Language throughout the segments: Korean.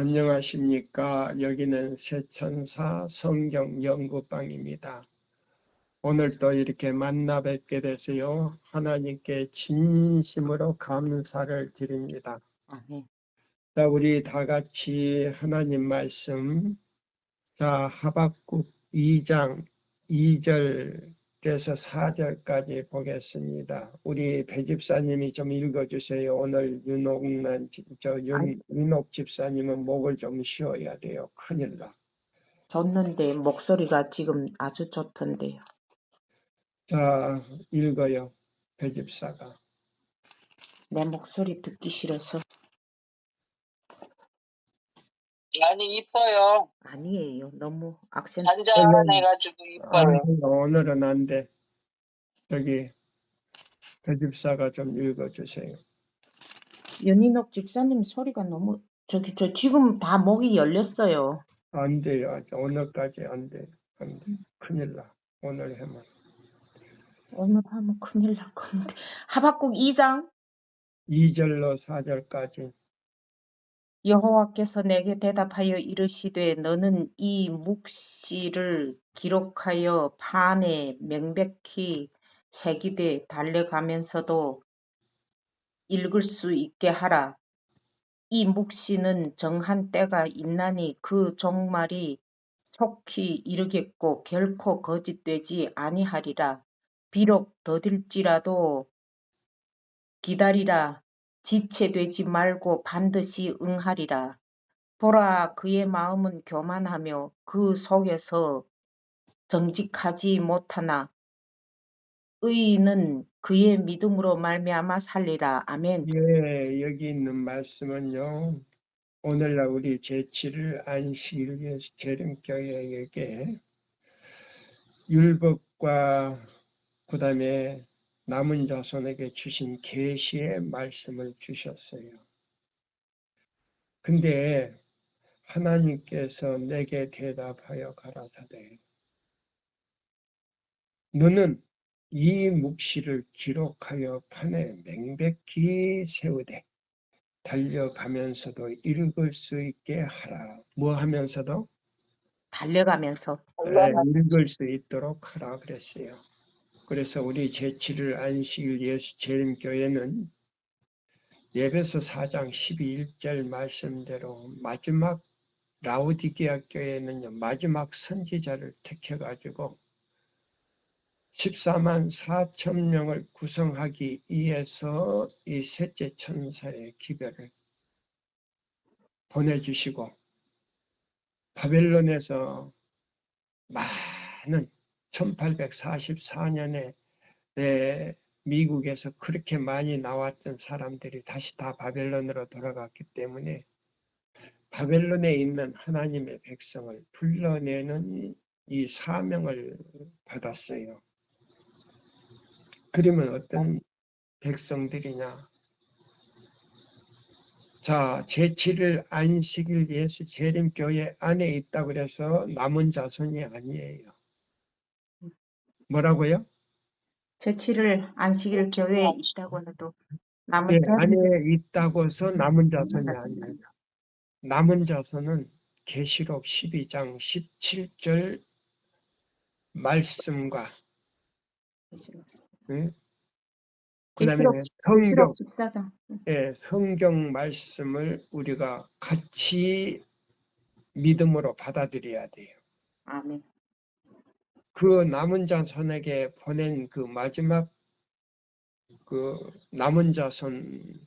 안녕하십니까. 여기는 세천사 성경연구방입니다. 오늘 또 이렇게 만나 뵙게 돼서요. 하나님께 진심으로 감사를 드립니다. 아멘. 자, 우리 다 같이 하나님 말씀, 자, 하박국 2장 2절에서 4절까지 보겠습니다. 우리 배 집사님이 좀 읽어주세요. 오늘 윤옥 집사님은 목을 좀 쉬어야 돼요. 큰일 나. 졌는데 목소리가 지금 아주 좋던데요. 자, 읽어요. 배 집사가. 내 목소리 듣기 싫어서. 아니 이뻐요. 아니에요. 너무 악센트. 잔잔해가지고 이뻐요. 오늘은 안 돼. 저기 배 집사가 좀 읽어주세요. 연인옥 집사님 소리가 너무 저 지금 다 목이 열렸어요. 안 돼요. 아직 오늘까지 안 돼. 안 돼. 큰일 나. 오늘 해면. 오늘 하면 큰일 날 건데. 하박국 2장 2절로 4절까지. 여호와께서 내게 대답하여 이르시되 너는 이 묵시를 기록하여 판에 명백히 새기되 달래가면서도 읽을 수 있게 하라. 이 묵시는 정한 때가 있나니 그 종말이 속히 이르겠고 결코 거짓되지 아니하리라. 비록 더딜지라도 기다리라. 지체되지 말고 반드시 응하리라. 보라, 그의 마음은 교만하며 그 속에서 정직하지 못하나 의인은 그의 믿음으로 말미암아 살리라. 아멘. 예, 여기 있는 말씀은요. 오늘날 우리 제7일 안식일 위해서 재림교회에게 율법과 그 다음에 남은 자손에게 주신 계시의 말씀을 주셨어요. 근데 하나님께서 내게 대답하여 가라사대 너는 이 묵시를 기록하여 판에 명백히 세우되 달려가면서도 읽을 수 있게 하라. 뭐 하면서도? 달려가면서. 읽을 수 있도록 하라 그랬어요. 그래서 우리 제7일 안식일 예수 재림교회는 에베소 4장 12절 말씀대로 마지막 라우디게아 교회는요. 마지막 선지자를 택해가지고 14만 4천 명을 구성하기 위해서 이 셋째 천사의 기별을 보내주시고 바벨론에서 많은 1844년에 미국에서 그렇게 많이 나왔던 사람들이 다시 다 바벨론으로 돌아갔기 때문에 바벨론에 있는 하나님의 백성을 불러내는 이 사명을 받았어요. 그러면 어떤 백성들이냐? 자, 제7일 안식일 예수 재림교회 안에 있다고 그래서 남은 자손이 아니에요. 뭐라고요? 제7일 안식일 교회에 있다고 해도 남은 예, 자손. 안에 있다고 해서 남은 자손이 아니에요. 남은 자손은 계시록 12장 17절 말씀과 그 다음에 계시록 14장. 성경 말씀을 우리가 같이 믿음으로 받아들여야 돼요. 아멘. 그 남은 자손에게 보낸 그 마지막 그 남은 자손들이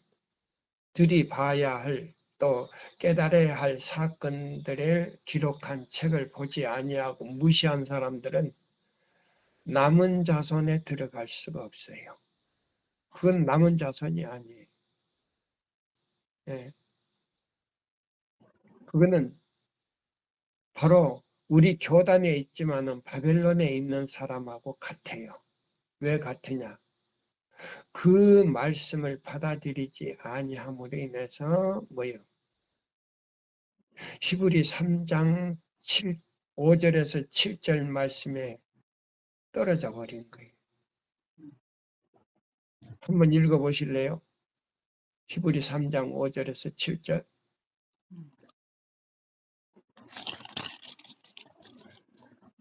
봐야 할 또 깨달아야 할 사건들을 기록한 책을 보지 아니하고 무시한 사람들은 남은 자손에 들어갈 수가 없어요. 그건 남은 자손이 아니에요. 예. 그거는 바로 우리 교단에 있지만은 바벨론에 있는 사람하고 같아요. 왜 같으냐? 그 말씀을 받아들이지 아니함으로 인해서 뭐예요? 히브리 3장 5절에서 7절 말씀에 떨어져 버린 거예요. 한번 읽어보실래요? 히브리 3장 5절에서 7절.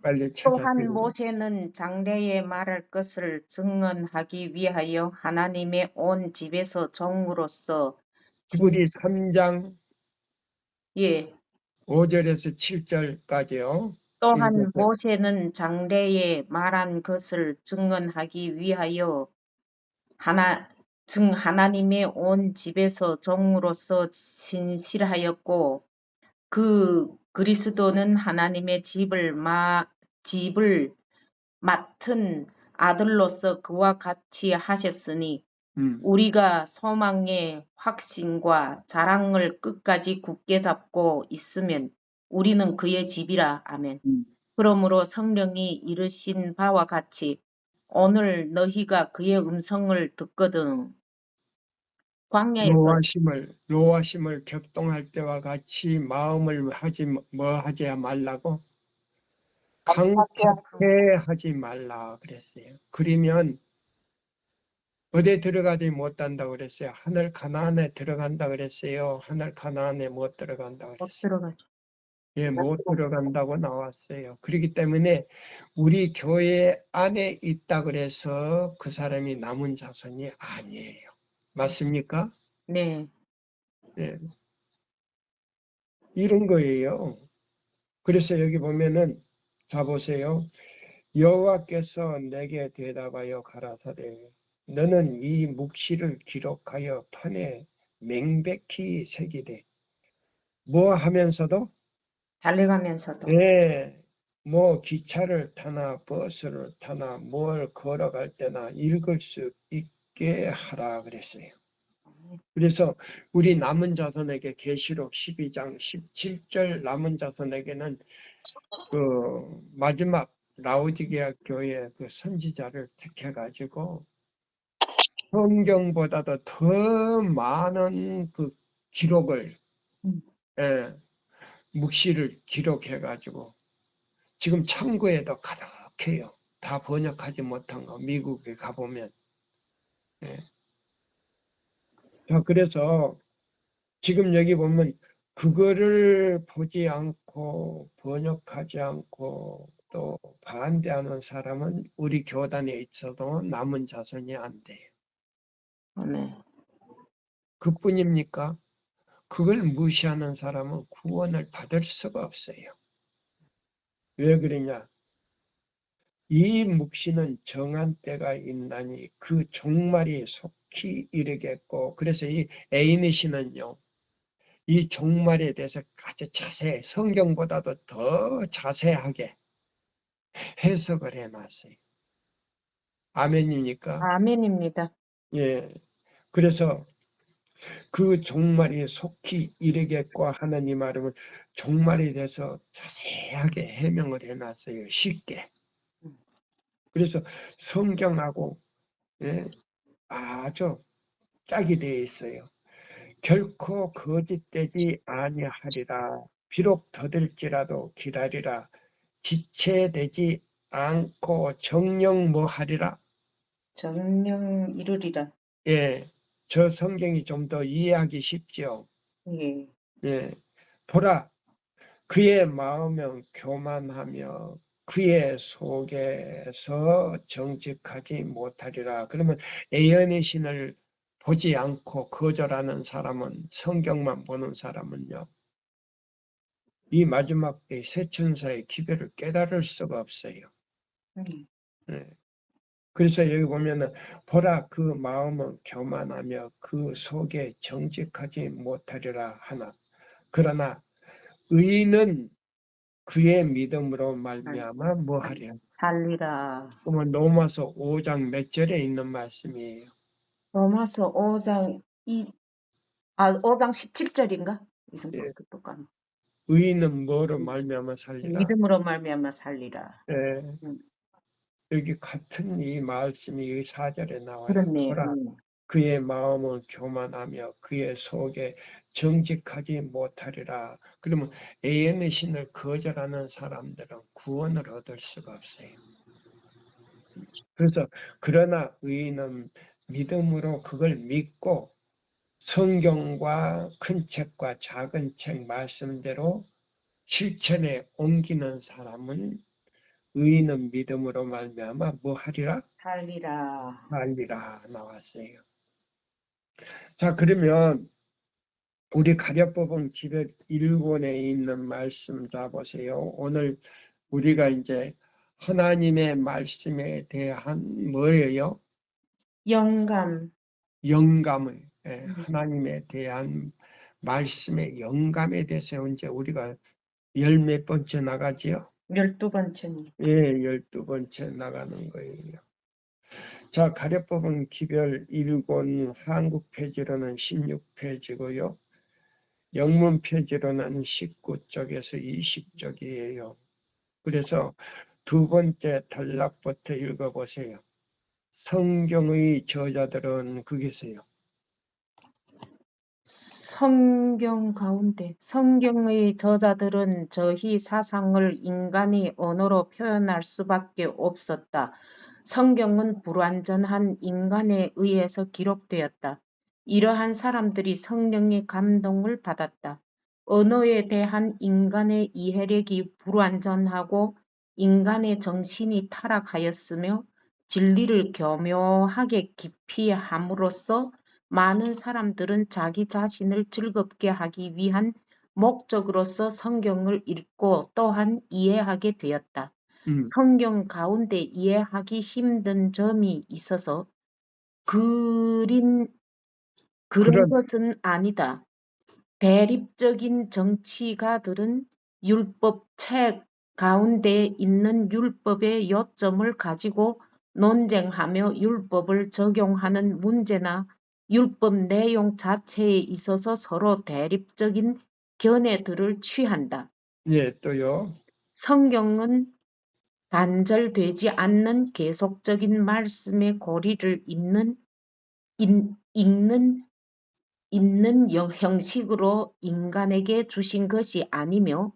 빨리 또한 찾아주세요. 모세는 장래에 말할 것을 증언하기 위하여 하나님의 온 집에서 종으로서 히브리 3장 예, 5절에서 7절까지요. 또한 읽으세요. 모세는 장래에 말한 것을 증언하기 위하여 하나님의 온 집에서 종으로서 신실하였고 그 그리스도는 하나님의 집을 맡은 아들로서 그와 같이 하셨으니 우리가 소망의 확신과 자랑을 끝까지 굳게 잡고 있으면 우리는 그의 집이라. 아멘. 그러므로 성령이 이르신 바와 같이 오늘 너희가 그의 음성을 듣거든 광야에서 노하심을 격동할 때와 같이 마음을 하지 말라고 강팍해 하지 말라 그랬어요. 그러면 어디에 들어가지 못한다고 그랬어요. 하늘 가나안에 들어간다 그랬어요. 하늘 가나안에 못 들어간다 못 그랬어요. 들어가죠. 예, 못 들어간다고 나왔어요. 그렇기 때문에 우리 교회 안에 있다 그래서 그 사람이 남은 자손이 아니에요. 맞습니까? 네, 예, 이런 거예요. 그래서 여기 보면은 자 보세요. 여호와께서 내게 대답하여 가라사대 너는 이 묵시를 기록하여 판에 맹백히 새기되 뭐 하면서도 달려가면서도 뭐 기차를 타나 버스를 타나 뭘 걸어갈 때나 읽을 수 있게 하라 그랬어요. 그래서 우리 남은 자손에게 계시록 12장 17절 남은 자손에게는 그 마지막 라오디게아 교회 그 선지자를 택해가지고 성경보다도 더 많은 그 기록을 묵시를 기록해가지고 지금 창고에도 가득해요. 다 번역하지 못한 거 미국에 가보면. 자, 그래서 지금 여기 보면 그거를 보지 않고 번역하지 않고 또 반대하는 사람은 우리 교단에 있어도 남은 자손이 안 돼요. 아멘. 그뿐입니까? 그걸 무시하는 사람은 구원을 받을 수가 없어요. 왜 그러냐? 이 묵시는 정한 때가 있나니 그 종말이 속히 이르겠고 그래서 이 에이미시는요. 이 종말에 대해서 아주 자세히 성경보다도 더 자세하게 해석을 해놨어요. 아멘입니까? 아멘입니다. 예. 그래서 그 종말이 속히 이르겠고 하는 이 말은 종말에 대해서 자세하게 해명을 해놨어요. 쉽게. 그래서 성경하고 아주 짝이 되어 있어요. 결코 거짓되지 아니하리라. 비록 더딜지라도 기다리라. 지체되지 않고 정령 뭐하리라. 정령 이루리라. 예, 저 성경이 좀 더 이해하기 쉽죠. 예. 예, 보라, 그의 마음은 교만하며 그의 속에서 정직하지 못하리라. 그러면 예언의 신을 보지 않고 거절하는 사람은 성경만 보는 사람은요. 이 마지막 때 새천사의 기별을 깨달을 수가 없어요. 네. 그래서 여기 보면은 보라 그 마음은 교만하며 그 속에 정직하지 못하리라 하나. 그러나 의인은 그의 믿음으로 말미암아 뭐하랴. 살리라. 그러면 로마서 5장 몇 절에 있는 말씀이에요. 로마서 5장 5장 17절인가? 예. 똑같네. 의인은 뭐로 말미암아 살리라. 믿음으로 말미암아 살리라. 예. 여기 같은 이 말씀이 이 4절에 나와요. 그렇네. 보라 그의 마음은 교만하며 그의 속에 정직하지 못하리라. 그러면 예언의 신을 거절하는 사람들은 구원을 얻을 수가 없어요. 그래서 그러나 의인은 믿음으로 그걸 믿고 성경과 큰 책과 작은 책 말씀대로 실천에 옮기는 사람은 의인은 믿음으로 말미암아 뭐 하리라? 살리라. 살리라 나왔어요. 자, 그러면 우리 가려법은 기별 1권에 있는 말씀 잡으세요. 오늘 우리가 이제 하나님의 말씀에 대한 뭐예요? 영감. 영감을, 하나님에 대한 말씀의 영감에 대해서 이제 우리가 열 몇 번째 나가지요? 12번째입니다. 예, 12번째 나가는 거예요. 자, 가려법은 기별 1권 한국 페이지로는 16페이지고요. 영문 페이지로는 19쪽에서 20쪽이에요. 그래서 두 번째 단락부터 읽어보세요. 성경의 저자들은 거기서요. 성경 가운데 성경의 저자들은 저희 사상을 인간의 언어로 표현할 수밖에 없었다. 성경은 불완전한 인간에 의해서 기록되었다. 이러한 사람들이 성령의 감동을 받았다. 언어에 대한 인간의 이해력이 불완전하고 인간의 정신이 타락하였으며 진리를 교묘하게 깊이 함으로써 많은 사람들은 자기 자신을 즐겁게 하기 위한 목적으로서 성경을 읽고 또한 이해하게 되었다. 성경 가운데 이해하기 힘든 점이 있어서 그런 그런, 것은 아니다. 대립적인 정치가들은 율법 책 가운데 있는 율법의 요점을 가지고 논쟁하며 율법을 적용하는 문제나 율법 내용 자체에 있어서 서로 대립적인 견해들을 취한다. 예, 또요. 성경은 단절되지 않는 계속적인 말씀의 고리를 읽는 형식으로 인간에게 주신 것이 아니며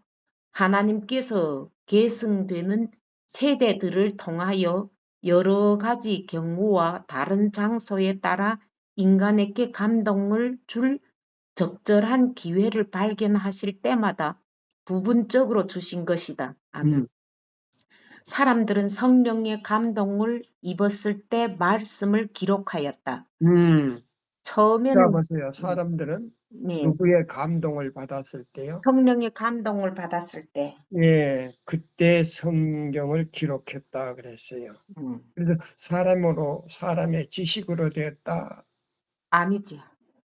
하나님께서 계승되는 세대들을 통하여 여러 가지 경우와 다른 장소에 따라 인간에게 감동을 줄 적절한 기회를 발견하실 때마다 부분적으로 주신 것이다. 아멘. 사람들은 성령의 감동을 입었을 때 말씀을 기록하였다. 자, 처음에는 보세요. 사람들은 네, 누구의 감동을 받았을 때요? 성령의 감동을 받았을 때 예, 그때 성경을 기록했다 그랬어요. 그래서 사람의 지식으로 되었다. 아니죠.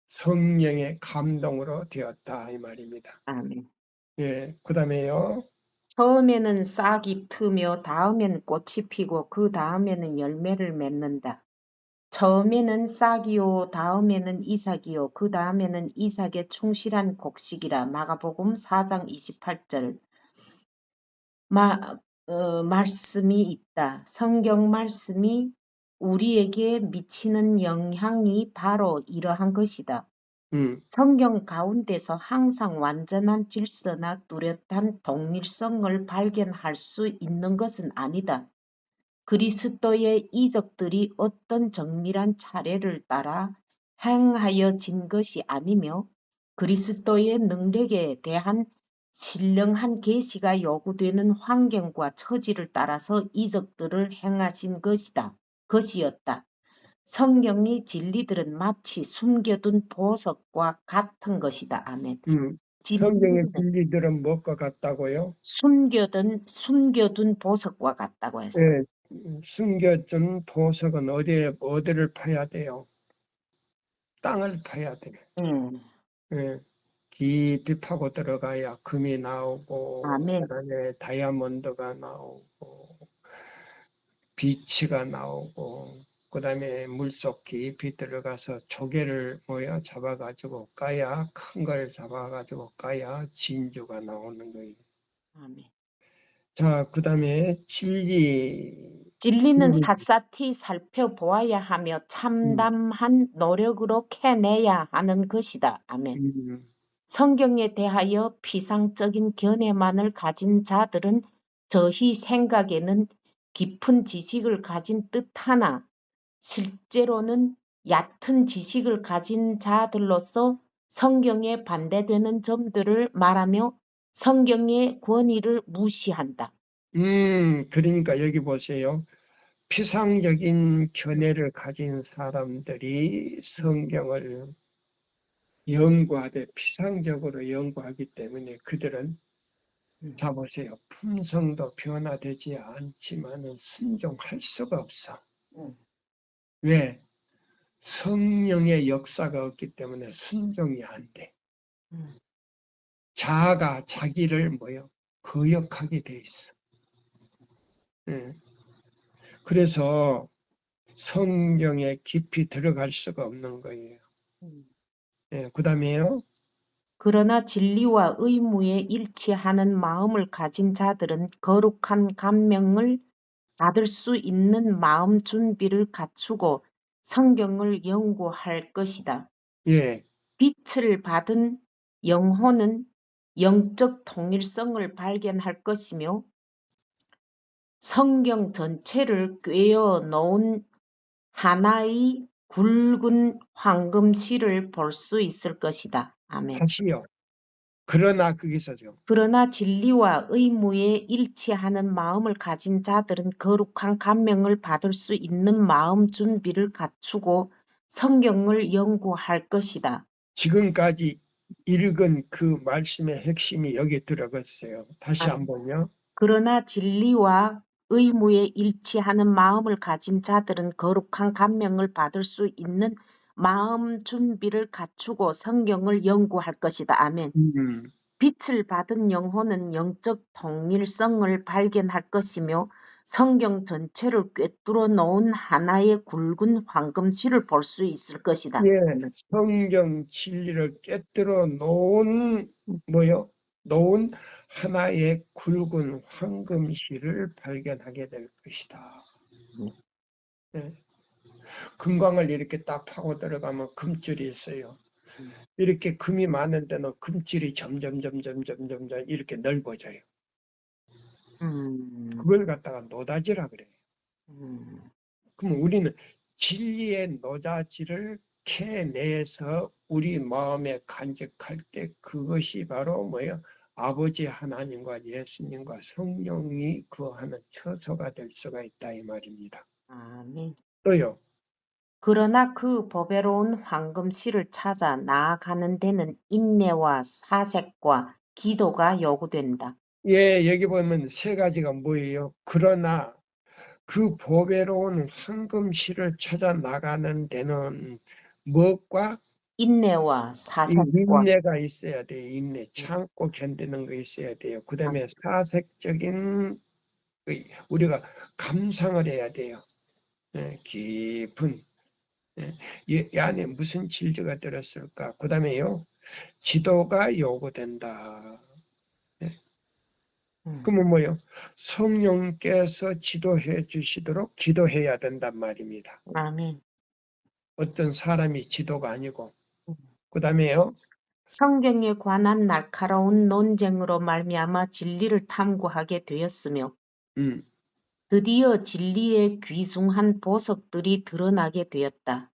성령의 감동으로 되었다 이 말입니다. 아멘. 예, 그 다음에요. 처음에는 싹이 트며 다음에는 꽃이 피고 그 다음에는 열매를 맺는다. 처음에는 싹이요 다음에는 이삭이요 그 다음에는 이삭의 충실한 곡식이라. 마가복음 4장 28절. 말씀이 있다. 성경 말씀이 우리에게 미치는 영향이 바로 이러한 것이다. 성경 가운데서 항상 완전한 질서나 뚜렷한 동일성을 발견할 수 있는 것은 아니다. 그리스도의 이적들이 어떤 정밀한 차례를 따라 행하여진 것이 아니며 그리스도의 능력에 대한 신령한 계시가 요구되는 환경과 처지를 따라서 이적들을 행하신 것이었다. 성경의 진리들은 마치 숨겨둔 보석과 같은 것이다. 아멘. 성경의 진리들은 무엇과 같다고요? 숨겨둔 보석과 같다고 했어요. 예, 숨겨진 보석은 어디를 파야 돼요? 땅을 파야 돼요. 예, 깊이 파고 들어가야 금이 나오고, 아멘. 그다음에 다이아몬드가 나오고, 비치가 나오고, 그다음에 물속 깊이 들어가서 조개를 잡아가지고 까야, 큰 걸 잡아가지고 까야 진주가 나오는 거예요. 아멘. 자, 그다음에 진리는 샅샅이 살펴보아야 하며 참담한 노력으로 캐내야 하는 것이다. 아멘. 성경에 대하여 피상적인 견해만을 가진 자들은 저희 생각에는 깊은 지식을 가진 듯하나 실제로는 얕은 지식을 가진 자들로서 성경에 반대되는 점들을 말하며 성경의 권위를 무시한다. 그러니까 여기 보세요. 피상적인 견해를 가진 사람들이 성경을 연구하되 피상적으로 연구하기 때문에 그들은 자 보세요. 품성도 변화되지 않지만은 순종할 수가 없어. 왜? 성령의 역사가 없기 때문에 순종이 안 돼. 자아가 자기를 거역하게 돼 있어. 그래서 성경에 깊이 들어갈 수가 없는 거예요. 그 다음에요. 그러나 진리와 의무에 일치하는 마음을 가진 자들은 거룩한 감명을 받을 수 있는 마음 준비를 갖추고 성경을 연구할 것이다. 예, 빛을 받은 영혼은 영적 통일성을 발견할 것이며 성경 전체를 꿰어 놓은 하나의 굵은 황금실을 볼 수 있을 것이다. 아멘. 다시요. 그러나 거기서죠. 그러나 진리와 의무에 일치하는 마음을 가진 자들은 거룩한 감명을 받을 수 있는 마음 준비를 갖추고 성경을 연구할 것이다. 지금까지 읽은 그 말씀의 핵심이 여기 들어갔어요. 다시 아멘. 한번요. 그러나 진리와 의무에 일치하는 마음을 가진 자들은 거룩한 감명을 받을 수 있는 마음 준비를 갖추고 성경을 연구할 것이다. 아멘. 빛을 받은 영혼은 영적 통일성을 발견할 것이며 성경 전체를 꿰뚫어 놓은 하나의 굵은 황금실을 볼 수 있을 것이다. 예, 성경 진리를 깨뜨려 놓은 놓은 하나의 굵은 황금실을 발견하게 될 것이다. 예. 금광을 이렇게 딱 파고 들어가면 금줄이 있어요. 이렇게 금이 많은 데는 금줄이 점점 이렇게 넓어져요. 그걸 갖다가 노다지라 그래요. 그럼 우리는 진리의 노다지를 캐내서 우리 마음에 간직할 때 그것이 바로 아버지 하나님과 예수님과 성령이 거하는 처소가 될 수가 있다 이 말입니다. 아멘. 또요. 그러나 그 보배로운 황금실을 찾아 나아가는 데는 인내와 사색과 기도가 요구된다. 예, 여기 보면 세 가지가 뭐예요? 그러나 그 보배로운 황금실을 찾아 나가는 데는 무엇과 인내와 사색과 인내가 있어야 돼요. 인내, 참고 견디는 거 있어야 돼요. 그 다음에 사색적인 우리가 감상을 해야 돼요. 깊은 이 안에 무슨 진리가 들었을까? 그 다음에요, 지도가 요구된다. 그러면 뭐요? 성령께서 지도해 주시도록 기도해야 된단 말입니다. 아멘. 어떤 사람이 지도가 아니고. 그 다음에요. 성경에 관한 날카로운 논쟁으로 말미암아 진리를 탐구하게 되었으며 드디어 진리의 귀중한 보석들이 드러나게 되었다.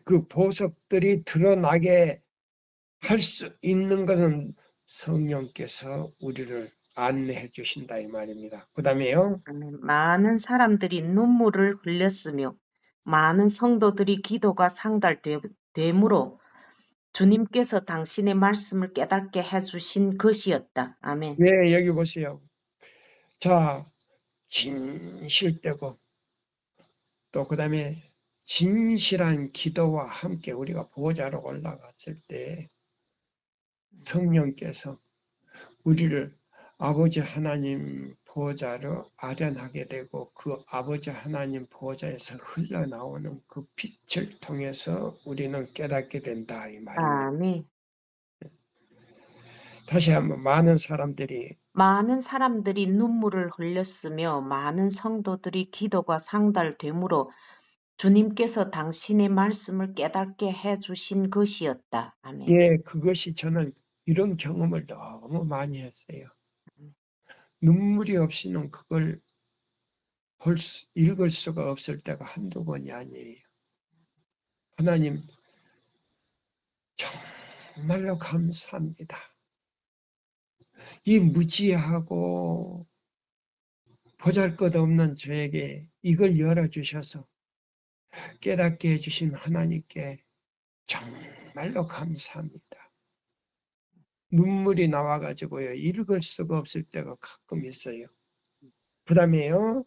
그 보석들이 드러나게 할 수 있는 것은 성령께서 우리를 안내해 주신다 이 말입니다. 그 다음에요. 많은 사람들이 눈물을 흘렸으며 많은 성도들이 기도가 상달되므로 주님께서 당신의 말씀을 깨닫게 해주신 것이었다. 아멘. 네, 여기 보세요. 자, 진실되고 또 그 다음에 진실한 기도와 함께 우리가 보좌로 올라갔을 때 성령께서 우리를 아버지 하나님 보좌로 아련하게 되고 그 아버지 하나님 보좌에서 흘러나오는 그 빛을 통해서 우리는 깨닫게 된다 이 말입니다. 아멘. 다시 한번 많은 사람들이 눈물을 흘렸으며 많은 성도들이 기도가 상달되므로 주님께서 당신의 말씀을 깨닫게 해주신 것이었다. 아멘. 예, 그것이 저는 이런 경험을 너무 많이 했어요. 눈물이 없이는 그걸 읽을 수가 없을 때가 한두 번이 아니에요. 하나님 정말로 감사합니다. 이 무지하고 보잘것없는 저에게 이걸 열어주셔서 깨닫게 해주신 하나님께 정말로 감사합니다. 눈물이 나와가지고요. 읽을 수가 없을 때가 가끔 있어요. 그 다음에요.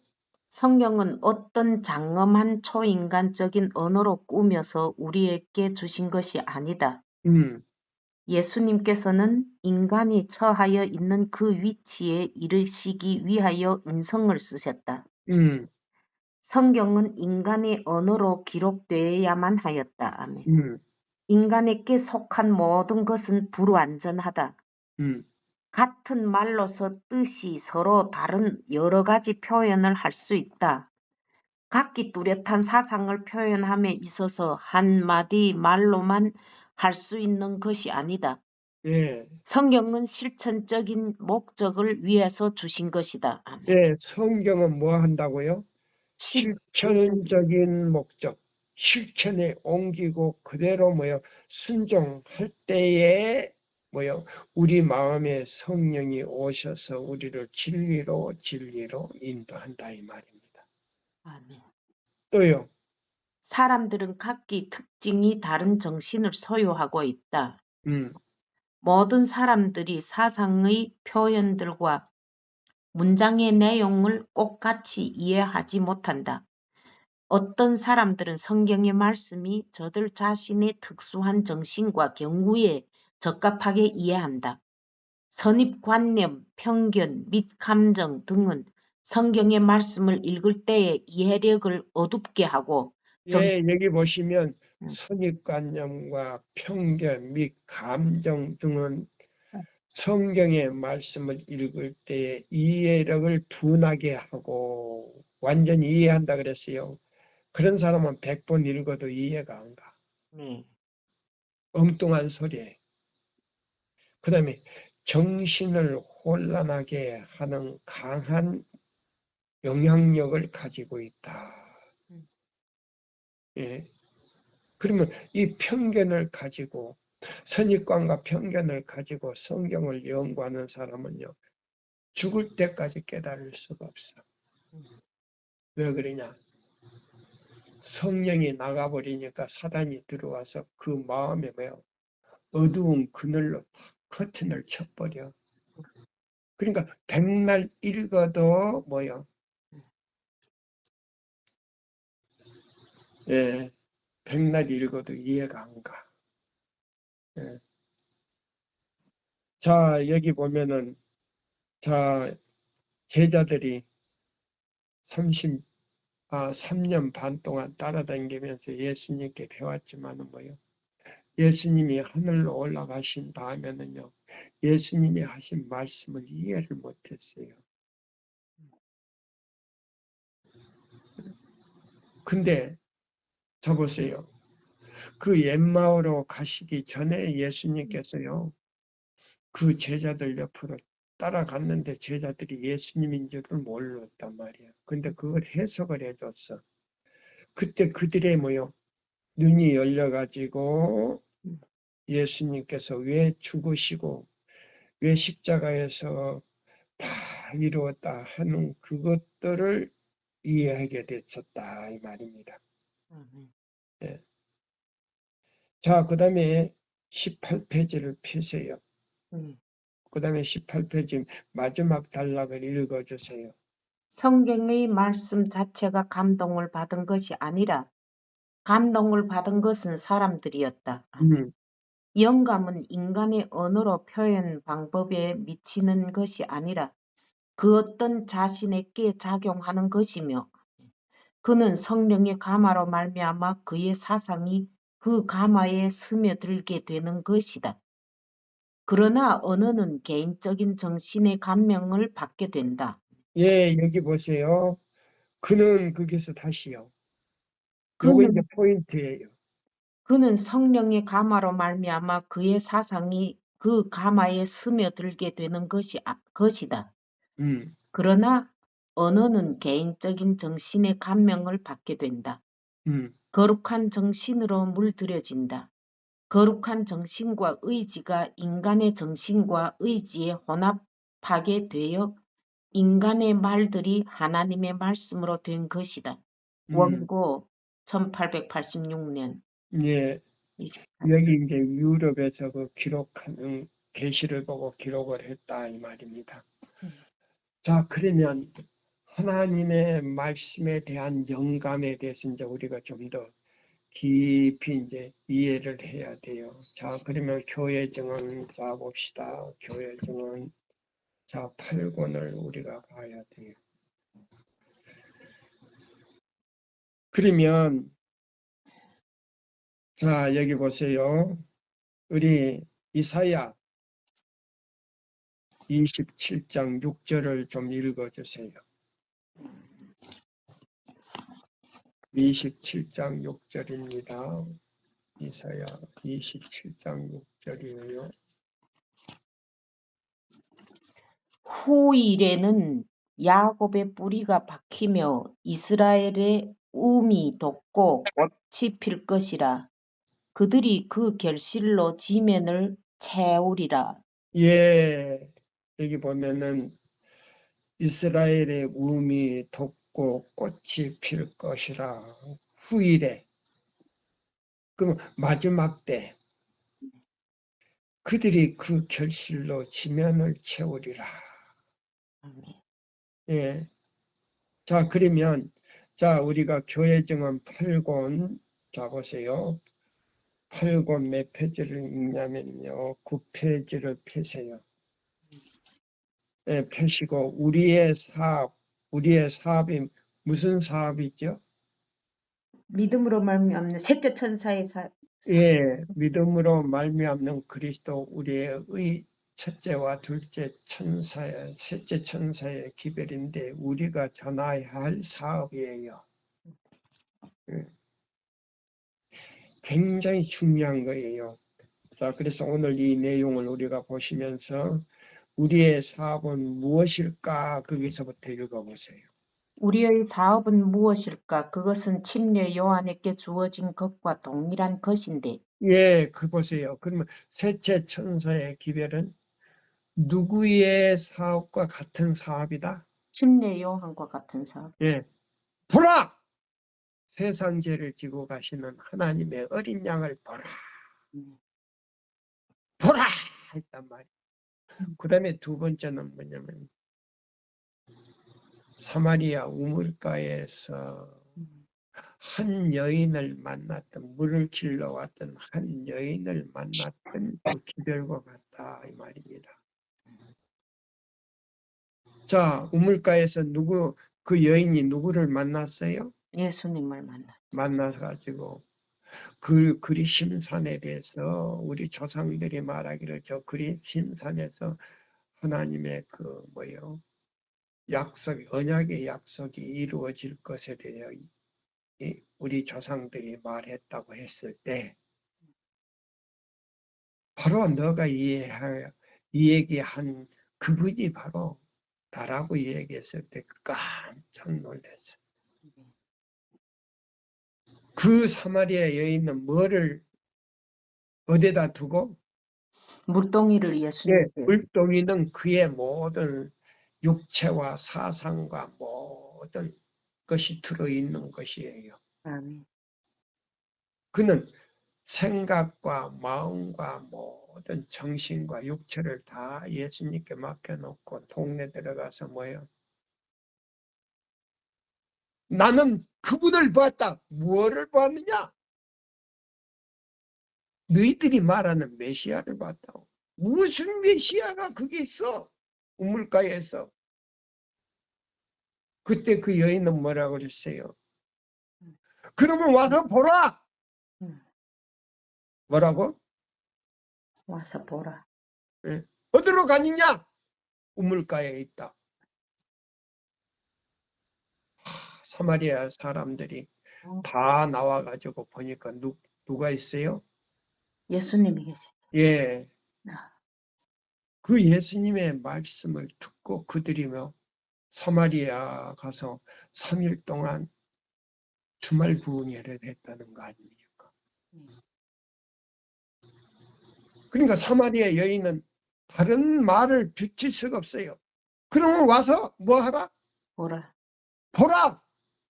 성경은 어떤 장엄한 초인간적인 언어로 꾸며서 우리에게 주신 것이 아니다. 예수님께서는 인간이 처하여 있는 그 위치에 이르시기 위하여 인성을 쓰셨다. 성경은 인간의 언어로 기록되어야만 하였다. 아멘. 인간에게 속한 모든 것은 불완전하다. 같은 말로서 뜻이 서로 다른 여러 가지 표현을 할 수 있다. 각기 뚜렷한 사상을 표현함에 있어서 한마디 말로만 할 수 있는 것이 아니다. 예. 성경은 실천적인 목적을 위해서 주신 것이다. 아멘. 예, 성경은 뭐 한다고요? 실천적인 목적, 실천에 옮기고 그대로 순종할 때에 우리 마음에 성령이 오셔서 우리를 진리로 인도한다 이 말입니다. 아멘. 또요. 사람들은 각기 특징이 다른 정신을 소유하고 있다. 모든 사람들이 사상의 표현들과 문장의 내용을 똑같이 이해하지 못한다. 어떤 사람들은 성경의 말씀이 저들 자신의 특수한 정신과 경우에 적합하게 이해한다. 선입관념, 편견 및 감정 등은 성경의 말씀을 읽을 때의 이해력을 어둡게 하고 예, 여기 보시면 선입관념과 편견 및 감정 등은 성경의 말씀을 읽을 때 이해력을 둔하게 하고 완전히 이해한다 그랬어요. 그런 사람은 100번 읽어도 이해가 안 가. 엉뚱한 소리에. 그 다음에 정신을 혼란하게 하는 강한 영향력을 가지고 있다. 예. 그러면 이 편견을 가지고 선입관과 편견을 가지고 성경을 연구하는 사람은요. 죽을 때까지 깨달을 수가 없어. 왜 그러냐? 성령이 나가버리니까 사단이 들어와서 그 마음에 어두운 그늘로 커튼을 쳐버려. 그러니까 백날 읽어도 예, 백날 읽어도 이해가 안 가. 예. 자, 여기 보면은 제자들이 3년 반 동안 따라다니면서 예수님께 배웠지만은 예수님이 하늘로 올라가신 다음에는요, 예수님이 하신 말씀을 이해를 못했어요. 근데 자 보세요. 그 엠마오로 가시기 전에 예수님께서요, 그 제자들 옆으로 따라갔는데 제자들이 예수님인 줄을 몰랐단 말이에요. 근데 그걸 해석을 해줬어. 그때 그들의 눈이 열려가지고 예수님께서 왜 죽으시고 왜 십자가에서 다 이루었다 하는 그것들을 이해하게 됐었다 이 말입니다. 네. 자, 그 다음에 18페이지를 펴세요. 그 다음에 18페이지 마지막 단락을 읽어주세요. 성경의 말씀 자체가 감동을 받은 것이 아니라 감동을 받은 것은 사람들이었다. 영감은 인간의 언어로 표현 방법에 미치는 것이 아니라 그 어떤 자신에게 작용하는 것이며 그는 성령의 감화로 말미암아 그의 사상이 그 감화에 스며들게 되는 것이다. 그러나 언어는 개인적인 정신의 감명을 받게 된다. 예, 여기 보세요. 그는 거기서 다시요. 요거 이제 포인트예요. 그는 성령의 감화로 말미암아 그의 사상이 그 감화에 스며들게 되는 것이다. 그러나 언어는 개인적인 정신의 감명을 받게 된다. 거룩한 정신으로 물들여진다. 거룩한 정신과 의지가 인간의 정신과 의지에 혼합하게 되어 인간의 말들이 하나님의 말씀으로 된 것이다. 원고 1886년 예, 24년. 여기 이제 유럽에서 그 기록하는 계시를 보고 기록을 했다 이 말입니다. 자, 그러면 하나님의 말씀에 대한 영감에 대해서 이제 우리가 좀 더 깊이 이제 이해를 해야 돼요. 자, 그러면 교회 증언 자 봅시다. 교회 증언 자 8권을 우리가 봐야 돼요. 그러면 자, 여기 보세요. 우리 이사야 27장 6절을 좀 읽어주세요. 27장 6절입니다. 이사야 27장 6절이에요. 후일에는 야곱의 뿌리가 박히며 이스라엘의 움이 돋고 꽃이 필 것이라. 그들이 그 결실로 지면을 채우리라. 예, 여기 보면은 이스라엘의 움이 돋고 꽃이 필 것이라. 후일에, 그럼 마지막 때 그들이 그 결실로 지면을 채우리라. 예. 자, 그러면 자, 우리가 교회 증언 8권 자 보세요. 8권 몇 페이지를 읽냐면요. 9페이지를 펴세요. 예, 펴시고 우리의 사업이 무슨 사업이죠? 믿음으로 말미암는 셋째 천사의 예, 믿음으로 말미암는 그리스도 우리의 첫째와 둘째 천사의 셋째 천사의 기별인데 우리가 전해야 할 사업이에요. 예. 굉장히 중요한 거예요. 자, 그래서 오늘 이 내용을 우리가 보시면서 우리의 사업은 무엇일까? 거기서부터 읽어보세요. 우리의 사업은 무엇일까? 그것은 침례 요한에게 주어진 것과 동일한 것인데. 예, 그 보세요. 그러면 셋째 천사의 기별은 누구의 사업과 같은 사업이다? 침례 요한과 같은 사업. 예, 보라! 세상 죄를 지고 가시는 하나님의 어린 양을 보라. 보라! 했단 말이에요. 그 다음에 두 번째는 뭐냐면 사마리아 우물가에서 한 여인을 만났던 물을 길러 왔던 한 여인을 만났던 그 기별과 같다 이 말입니다. 자, 우물가에서 그 여인이 누구를 만났어요? 예수님을 만나가지고 그 그리심산에 대해서 우리 조상들이 말하기를 저 그리심산에서 하나님의 그 언약의 약속이 이루어질 것에 대해 우리 조상들이 말했다고 했을 때 바로 너가 이 얘기한 그분이 바로 나라고 얘기했을 때 깜짝 놀랐어. 그 사마리아 여인은 뭐를 어디다 두고? 물동이를 예수님께. 물동이는 그의 모든 육체와 사상과 모든 것이 들어있는 것이에요. 아멘. 그는 생각과 마음과 모든 정신과 육체를 다 예수님께 맡겨놓고 동네 들어가서 나는 그분을 봤다. 무엇을 봤느냐? 너희들이 말하는 메시아를 봤다고. 무슨 메시아가 그게 있어? 우물가에서. 그때 그 여인은 뭐라고 그랬어요? 그러면 와서 보라. 뭐라고? 와서 보라. 어디로 가느냐? 우물가에 있다. 사마리아 사람들이 다 나와가지고 보니까 누가 있어요? 예수님이 계시다. 예. 그 예수님의 말씀을 듣고 그들이 사마리아 가서 3일 동안 주말 부흥회를 했다는 거 아닙니까? 그러니까 사마리아 여인은 다른 말을 붙일 수가 없어요. 그러면 와서 뭐 하라? 보라. 보라!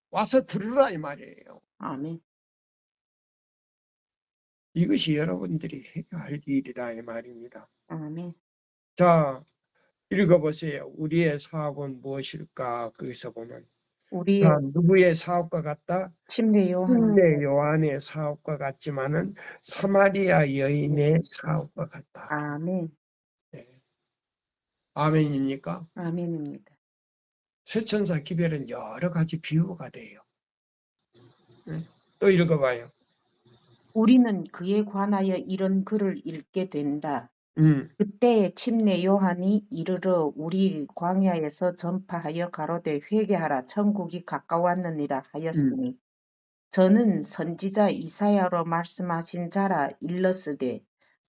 와서 들으라 이 말이에요. 아멘. 이것이 여러분들이 해야 할 일이다 이 말입니다. 아멘. 자, 읽어보세요. 우리의 사업은 무엇일까? 거기서 보면 우리의 자, 누구의 사업과 같다? 침례 요한 침례 요한의 사업과 같지만은 사마리아 여인의 사업과 같다. 아멘. 네. 아멘입니까? 아멘입니다. 세천사 기별은 여러 가지 비유가 돼요. 네. 또 읽어봐요. 우리는 그에 관하여 이런 글을 읽게 된다. 그때에 침례 요한이 이르러 우리 광야에서 전파하여 가로되 회개하라 천국이 가까웠느니라 하였으니 저는 선지자 이사야로 말씀하신 자라 일렀으되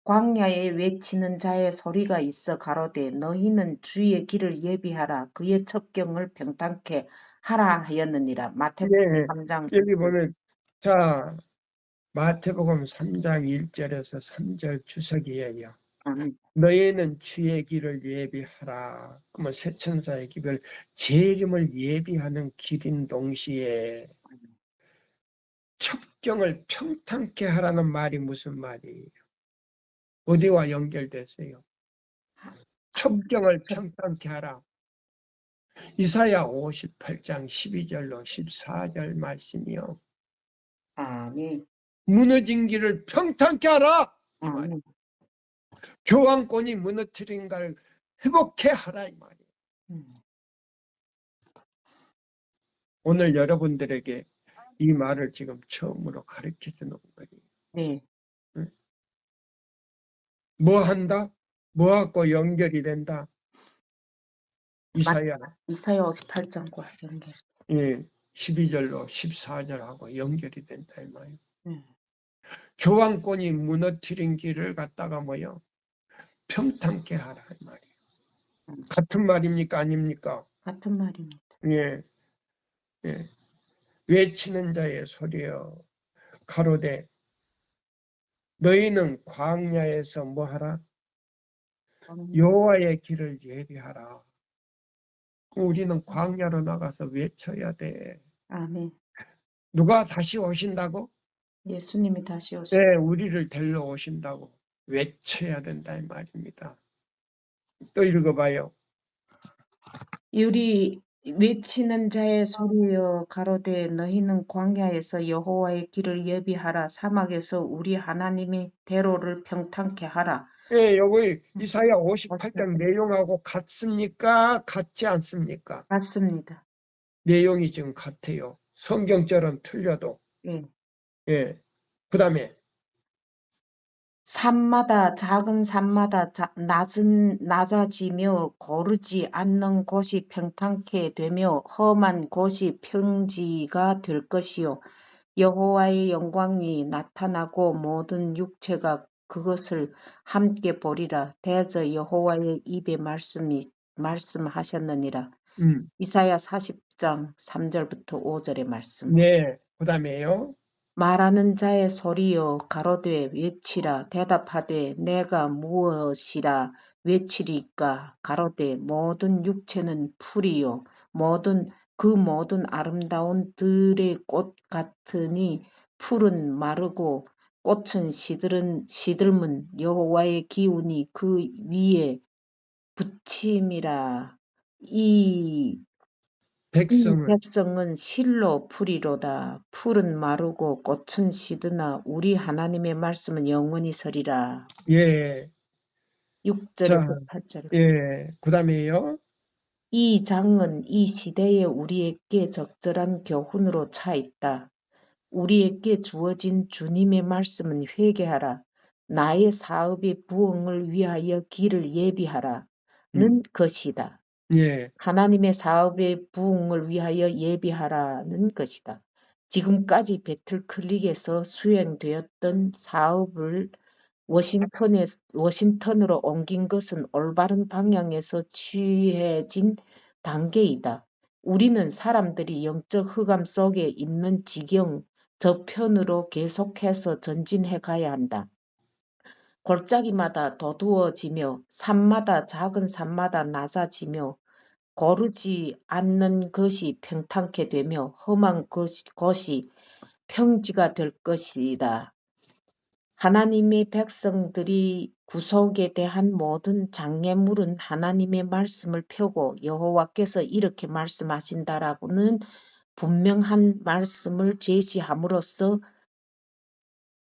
광야에 외치는 자의 소리가 있어 가로되 너희는 주의 길을 예비하라 그의 첩경을 평탄케 하라 하였느니라. 마태복음 네, 3장 여기 1절. 보면 자 마태복음 3장 1절에서 3절 주석이에요. 아멘. 너희는 주의 길을 예비하라. 그러면 세천사의 길을 재림을 예비하는 길인 동시에 첩경을 평탄케 하라는 말이 무슨 말이에요? 어디와 연결되세요? 첩경을 평탄케 하라. 이사야 58장 12절로 14절 말씀이요. 아멘. 무너진 길을 평탄케 하라. 이 말이에요. 아멘. 교황권이 무너뜨린 걸 회복해 하라 이 말이에요. 오늘 여러분들에게 이 말을 지금 처음으로 가르쳐 주는 거예요. 네. 응? 뭐 한다? 뭐하고 연결이 된다? 이사야 이사야 58장과 연결. 12절로 14절하고 연결이 된다 이 말이에요. 네. 교황권이 무너뜨린 길을 갖다가 뭐요? 평탄케 하라 이 말이에요. 같은 말입니까? 아닙니까? 같은 말입니다. 예. 예. 외치는 자의 소리여 가로되 너희는 광야에서 뭐하라? 여호와의 길을 예비하라. 우리는 광야로 나가서 외쳐야 돼. 아멘. 누가 다시 오신다고? 예수님이 다시 오시. 네, 우리를 데리러 오신다고 외쳐야 된다 이 말입니다. 또 읽어봐요. 우리 외치는 자의 소리여 가로되 너희는 광야에서 여호와의 길을 예비하라 사막에서 우리 하나님의 대로를 평탄케 하라. 예, 여기 이사야 58장 내용하고 같습니까? 같지 않습니까? 맞습니다. 내용이 지금 같아요. 성경처럼 틀려도. 예. 예. 그 다음에 산마다 작은 산마다 낮아지며 거르지 않는 곳이 평탄케 되며 험한 곳이 평지가 될 것이요 여호와의 영광이 나타나고 모든 육체가 그것을 함께 보리라. 대저 여호와의 입에 말씀하셨느니라. 이사야 40장 3절부터 5절의 말씀. 네, 그 다음에요. 말하는 자의 소리여 가로되 외치라. 대답하되 내가 무엇이라 외치리까. 가로되 모든 육체는 풀이요 모든 아름다운 들의 꽃 같으니 풀은 마르고 꽃은 시들문 여호와의 기운이 그 위에 붙임이라. 이 백성은 실로 풀이로다. 풀은 마르고 꽃은 시드나 우리 하나님의 말씀은 영원히 서리라. 예. 6절에서 8절. 예. 그 다음에요. 이 장은 이 시대에 우리에게 적절한 교훈으로 차 있다. 우리에게 주어진 주님의 말씀은 회개하라. 나의 사업의 부흥을 위하여 길을 예비하라는 것이다. 예. 하나님의 사업의 부흥을 위하여 예비하라는 것이다. 지금까지 배틀클릭에서 수행되었던 사업을 워싱턴으로 옮긴 것은 올바른 방향에서 취해진 단계이다. 우리는 사람들이 영적 흑암 속에 있는 지경 저편으로 계속해서 전진해 가야 한다. 골짜기마다 도두어지며 산마다 작은 산마다 낮아지며 거르지 않는 것이 평탄케 되며 험한 것이 평지가 될 것이다. 하나님의 백성들이 구속에 대한 모든 장애물은 하나님의 말씀을 펴고 여호와께서 이렇게 말씀하신다라고는 분명한 말씀을 제시함으로써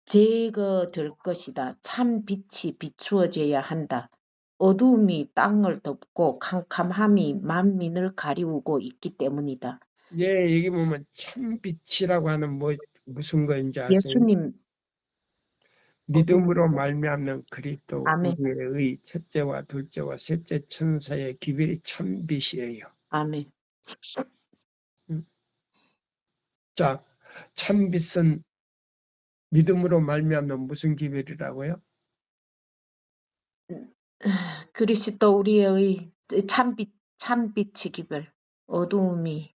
제거될 것이다. 참 빛이 비추어져야 한다. 어두움이 땅을 덮고 캄캄함이 만민을 가리우고 있기 때문이다. 예, 여기 보면 참빛이라고 하는 무슨 거인지 아세요? 예수님 믿음으로 말미암는 그리스도 아멘. 우리의 첫째와 둘째와 셋째 천사의 기별이 참빛이에요. 아멘. 자, 참빛은 믿음으로 말미암는 무슨 기별이라고요? 그리스도 우리의 참빛이 기별. 어두움이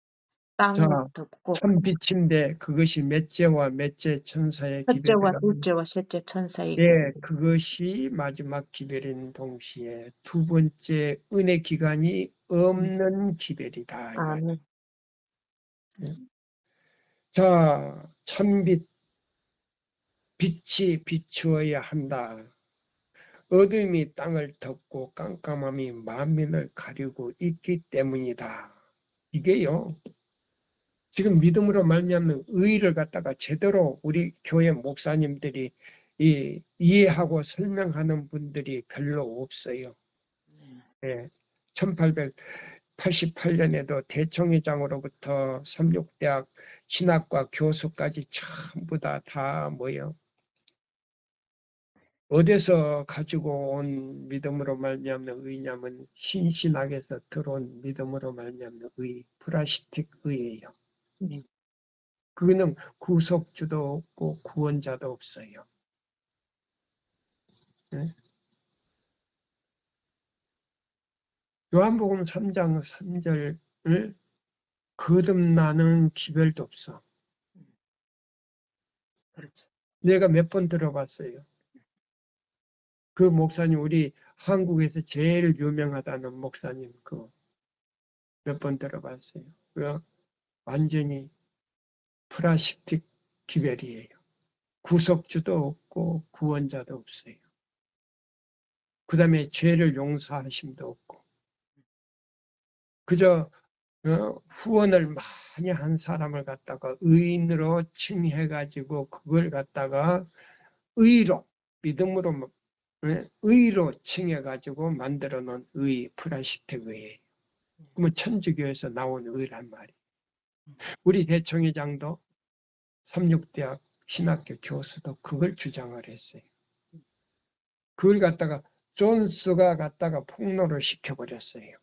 땅을 자, 덮고 참빛인데 그것이 몇째와 몇째 천사의 첫째와 기별이라고요? 둘째와 셋째 천사의 예, 그것이 마지막 기별인 동시에 두 번째 은혜 기간이 없는 기별이다. 아멘. 자, 참빛, 빛이 비추어야 한다. 어둠이 땅을 덮고 깜깜함이 만민을 가리고 있기 때문이다. 이게요, 지금 믿음으로 말미암는 의를 갖다가 제대로 우리 교회 목사님들이 이해하고 설명하는 분들이 별로 없어요. 예, 1888년에도 대총회장으로부터 삼육대학 신학과 교수까지 전부 다 뭐예요? 어디서 가지고 온 믿음으로 말미암는 의냐면 신신학에서 들어온 믿음으로 말미암는 의, 프라시틱 의예요. 그거는 구속주도 없고 구원자도 없어요. 네? 요한복음 3장 3절을 거듭나는 기별도 없어. 그렇죠. 내가 몇 번 들어봤어요. 그 목사님, 우리 한국에서 제일 유명하다는 목사님, 몇 번 들어봤어요. 완전히 프라시틱 기별이에요. 구속주도 없고 구원자도 없어요. 그 다음에 죄를 용서하심도 없고. 그저 후원을 많이 한 사람을 갖다가 의인으로 칭해가지고 그걸 갖다가 의로, 믿음으로, 의로 칭해가지고 만들어 놓은 의, 프라시틱 의예요. 그러면 천주교에서 나온 의란 말이에요. 우리 대총회장도 삼육대학 신학교 교수도 그걸 주장을 했어요. 그걸 갖다가 존스가 갖다가 폭로를 시켜버렸어요.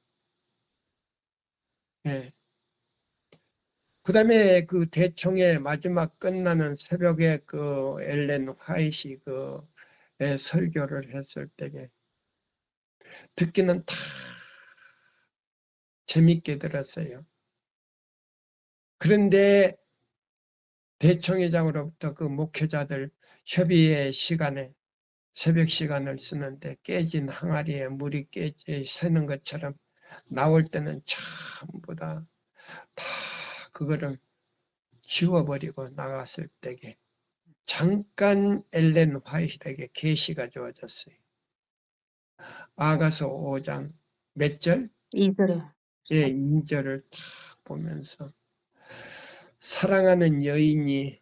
예. 그 다음에 그 대총회 마지막 끝나는 새벽에 그 엘렌 화이트이 설교를 했을 때에 듣기는 다 재밌게 들었어요. 그런데 대총회장으로부터 그 목회자들 협의의 시간에 새벽 시간을 쓰는데 깨진 항아리에 물이 새는 것처럼 나올 때는 전부 다 그거를 지워버리고 나갔을 때에 잠깐 엘렌 화이트에게 계시가 주어졌어요. 아가서 5장 몇 절? 2절에. 예, 2절을 딱 보면서 사랑하는 여인이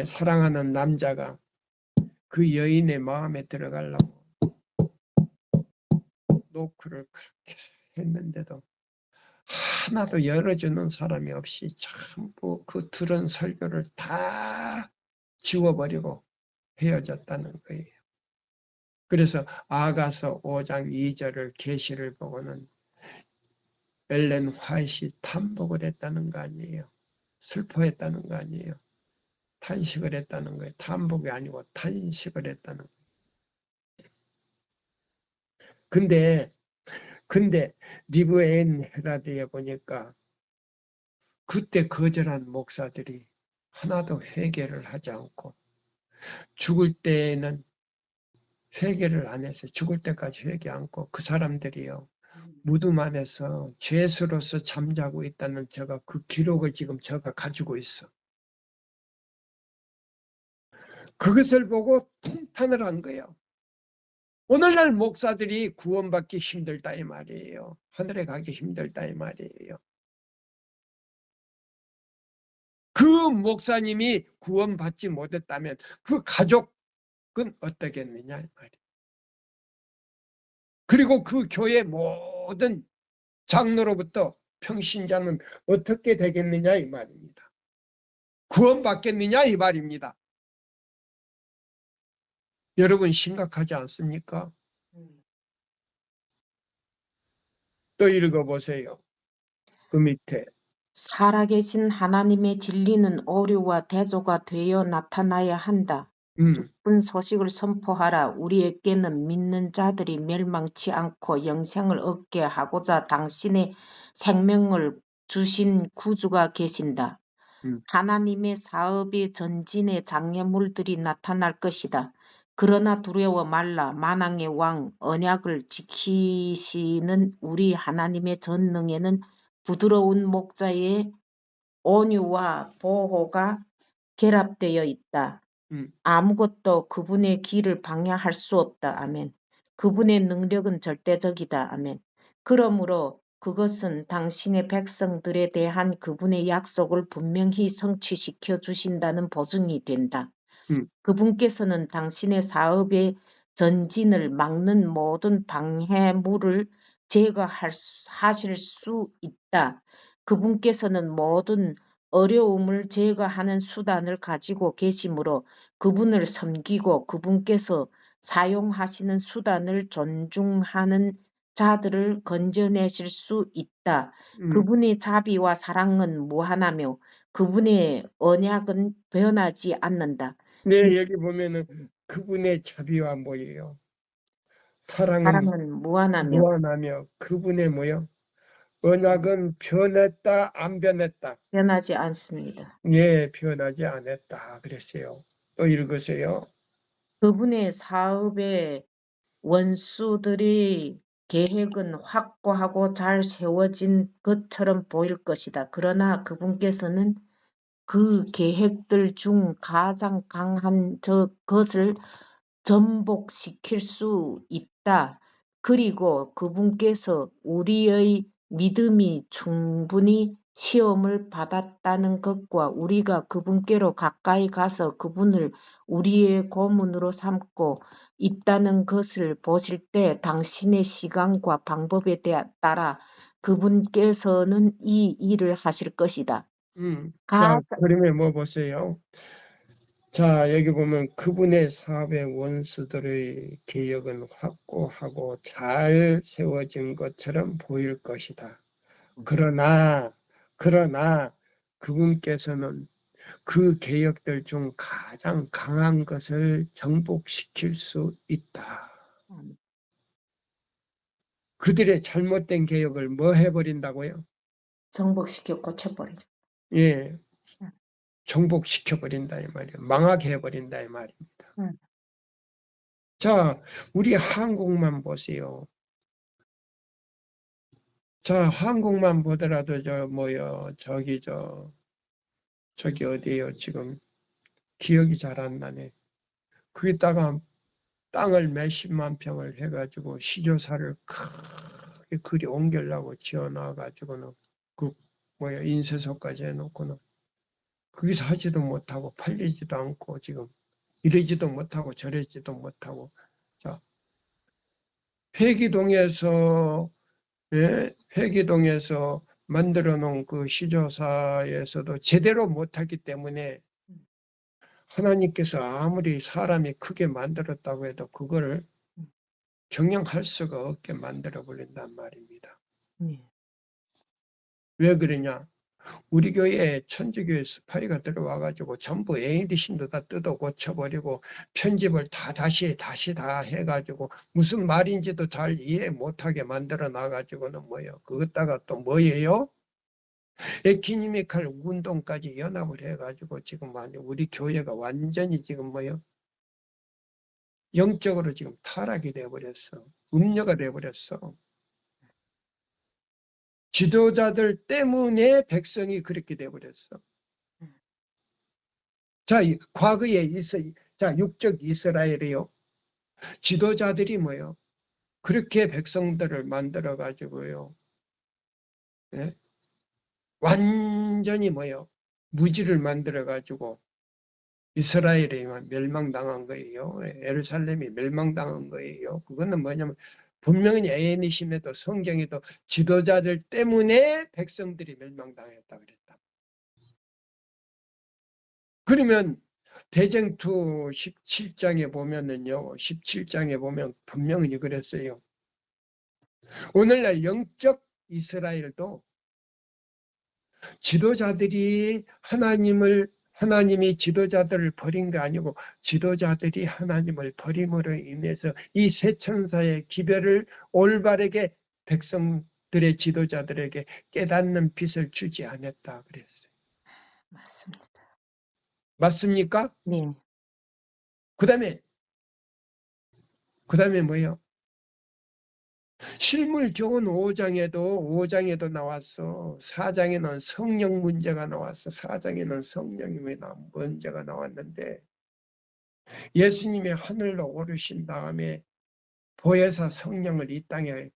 사랑하는 남자가 그 여인의 마음에 들어가려고 노크를 그렇게 했는데도 하나도 열어주는 사람이 없이 전부 그 들은 설교를 다 지워버리고 헤어졌다는 거예요. 그래서 아가서 5장 2절을 계시를 보고는 엘렌 화이트이 탄복을 했다는 거 아니에요. 슬퍼했다는 거 아니에요. 탄식을 했다는 거예요. 탄복이 아니고 탄식을 했다는 거예요. 근데 리브 앤 헤라드에 보니까 그때 거절한 목사들이 하나도 회개를 하지 않고 죽을 때는 회개를 안 했어요. 죽을 때까지 회개 않고 그 사람들이요. 무덤 안에서 죄수로서 잠자고 있다는 제가 그 기록을 지금 제가 가지고 있어. 그것을 보고 통탄을 한 거예요. 오늘날 목사들이 구원받기 힘들다 이 말이에요. 하늘에 가기 힘들다 이 말이에요. 그 목사님이 구원받지 못했다면 그 가족은 어떻겠느냐 이 말이에요. 그리고 그 교회 모든 장로로부터 평신자는 어떻게 되겠느냐 이 말입니다. 구원받겠느냐 이 말입니다. 여러분 심각하지 않습니까? 또 읽어보세요. 그 밑에 살아계신 하나님의 진리는 오류와 대조가 되어 나타나야 한다. 기쁜 소식을 선포하라. 우리에게는 믿는 자들이 멸망치 않고 영생을 얻게 하고자 당신의 생명을 주신 구주가 계신다. 하나님의 사업의 전진의 장애물들이 나타날 것이다. 그러나 두려워 말라. 만왕의 왕 언약을 지키시는 우리 하나님의 전능에는 부드러운 목자의 온유와 보호가 결합되어 있다. 아무것도 그분의 길을 방해할 수 없다. 아멘. 그분의 능력은 절대적이다. 아멘. 그러므로 그것은 당신의 백성들에 대한 그분의 약속을 분명히 성취시켜 주신다는 보증이 된다. 그분께서는 당신의 사업의 전진을 막는 모든 방해물을 제거하실 수 있다. 그분께서는 모든 어려움을 제거하는 수단을 가지고 계시므로 그분을 섬기고 그분께서 사용하시는 수단을 존중하는 자들을 건져내실 수 있다. 그분의 자비와 사랑은 무한하며 그분의 언약은 변하지 않는다. 네, 여기 보면은 그분의 자비와 뭐예요? 사랑은 무한하며 그분의 뭐요? 언약은 변했다 안 변했다? 변하지 않습니다. 예, 변하지 않았다 그랬어요. 또 읽으세요. 그분의 사업의 원수들의 계획은 확고하고 잘 세워진 것처럼 보일 것이다. 그러나 그분께서는 그 계획들 중 가장 강한 것을 전복시킬 수 있다. 그리고 그분께서 우리의 믿음이 충분히 시험을 받았다는 것과 우리가 그분께로 가까이 가서 그분을 우리의 고문으로 삼고 있다는 것을 보실 때 당신의 시간과 방법에 따라 그분께서는 이 일을 하실 것이다. 자, 그러면 뭐 보세요. 자, 여기 보면 그분의 사업의 원수들의 계획은 확고하고 잘 세워진 것처럼 보일 것이다. 그러나 그분께서는 그 계획들 중 가장 강한 것을 정복시킬 수 있다. 그들의 잘못된 계획을 뭐 해버린다고요? 정복시켜 고쳐버리죠. 예, 정복시켜버린다 이 말이에요. 망하게 해버린다 이 말입니다. 자, 우리 한국만 보세요. 자, 한국만 보더라도 저기 어디에요? 지금 기억이 잘 안 나네. 거기다가 땅을 몇십만 평을 해가지고 시조사를 크게 그리 옮기려고 지어놔가지고는 인쇄소까지 해놓고는 거기서 하지도 못하고 팔리지도 않고 지금 이러지도 못하고 저러지도 못하고. 자, 회기동에서 만들어 놓은 그 시조사에서도 제대로 못하기 때문에 하나님께서 아무리 사람이 크게 만들었다고 해도 그거를 경영할 수가 없게 만들어 버린단 말입니다. 왜 그러냐? 우리 교회에 천주교회 스파리가 들어와가지고 전부 AD신도 다 뜯어 고쳐버리고 편집을 다시 다 해가지고 무슨 말인지도 잘 이해 못하게 만들어 놔가지고는 뭐예요? 그것다가 또 뭐예요? 에키니미칼 운동까지 연합을 해가지고 지금 우리 교회가 완전히 지금 뭐예요? 영적으로 지금 타락이 돼버렸어. 음녀가 돼버렸어. 지도자들 때문에 백성이 그렇게 돼버렸어. 자, 과거에 육적 이스라엘이요. 지도자들이 뭐요? 그렇게 백성들을 만들어 가지고요. 예? 완전히 뭐요? 무지를 만들어 가지고 이스라엘이 멸망당한 거예요. 예루살렘이 멸망당한 거예요. 그거는 뭐냐면 분명히 애니심에도 성경에도 지도자들 때문에 백성들이 멸망당했다 그랬다. 그러면 대쟁투 17장에 보면은요. 17장에 보면 분명히 그랬어요. 오늘날 영적 이스라엘도 지도자들이 하나님이 지도자들을 버린 게 아니고 지도자들이 하나님을 버림으로 인해서 이 세 천사의 기별을 올바르게 백성들의 지도자들에게 깨닫는 빛을 주지 않았다 그랬어요. 맞습니다. 맞습니까? 네. 그다음에 뭐예요? 실물교훈 5장에도 나왔어. 4장에는 성령 문제가 나왔어. 4장에는 성령이 문제가 나왔는데 예수님이 하늘로 오르신 다음에 보혜사 성령을 이 땅에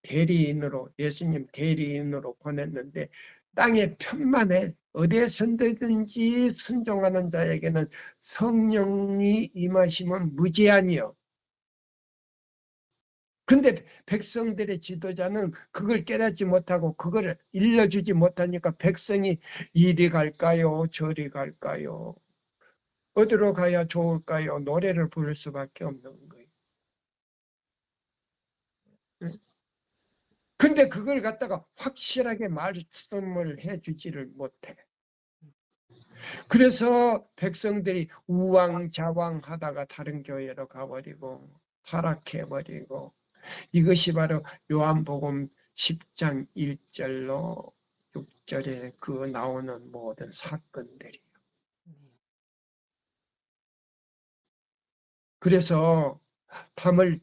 예수님 대리인으로 보냈는데 땅의 편만에 어디에선든지 순종하는 자에게는 성령이 임하시면 무제한이요. 근데 백성들의 지도자는 그걸 깨닫지 못하고 그걸 일러주지 못하니까 백성이 이리 갈까요? 저리 갈까요? 어디로 가야 좋을까요? 노래를 부를 수밖에 없는 거예요. 근데 그걸 갖다가 확실하게 말씀을 해주지를 못해. 그래서 백성들이 우왕좌왕 하다가 다른 교회로 가버리고 타락해버리고 이것이 바로 요한복음 10장 1절로 6절에 그 나오는 모든 사건들이에요. 그래서 담을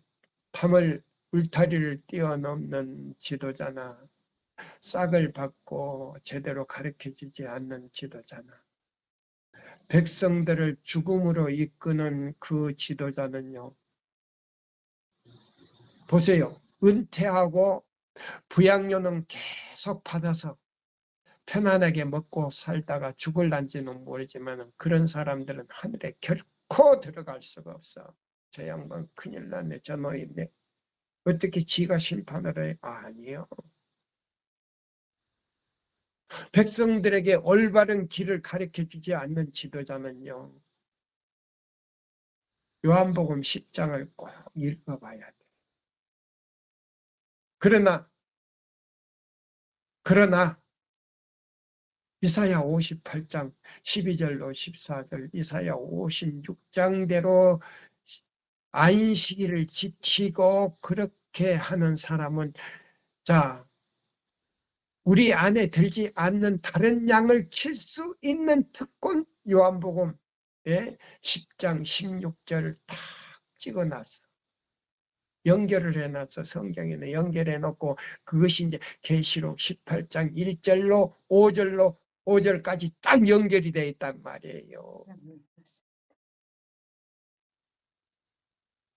울타리를 뛰어넘는 지도자나 싹을 받고 제대로 가르쳐주지 않는 지도자나 백성들을 죽음으로 이끄는 그 지도자는요. 보세요. 은퇴하고 부양료는 계속 받아서 편안하게 먹고 살다가 죽을란지는 모르지만 그런 사람들은 하늘에 결코 들어갈 수가 없어. 저 양반 큰일 났네. 저 노인네. 어떻게 지가 심판을 해? 아니요. 백성들에게 올바른 길을 가르쳐주지 않는 지도자는요. 요한복음 10장을 꼭 읽어봐야 돼. 그러나 이사야 58장 12절로 14절 이사야 56장대로 안식일을 지키고 그렇게 하는 사람은 우리 안에 들지 않는 다른 양을 칠 수 있는 특권 요한복음 10장 16절을 딱 찍어놨어. 연결을 해놨어. 성경에는 연결해놓고 그것이 이제 계시록 18장 1절로 5절까지 딱 연결이 되어 있단 말이에요.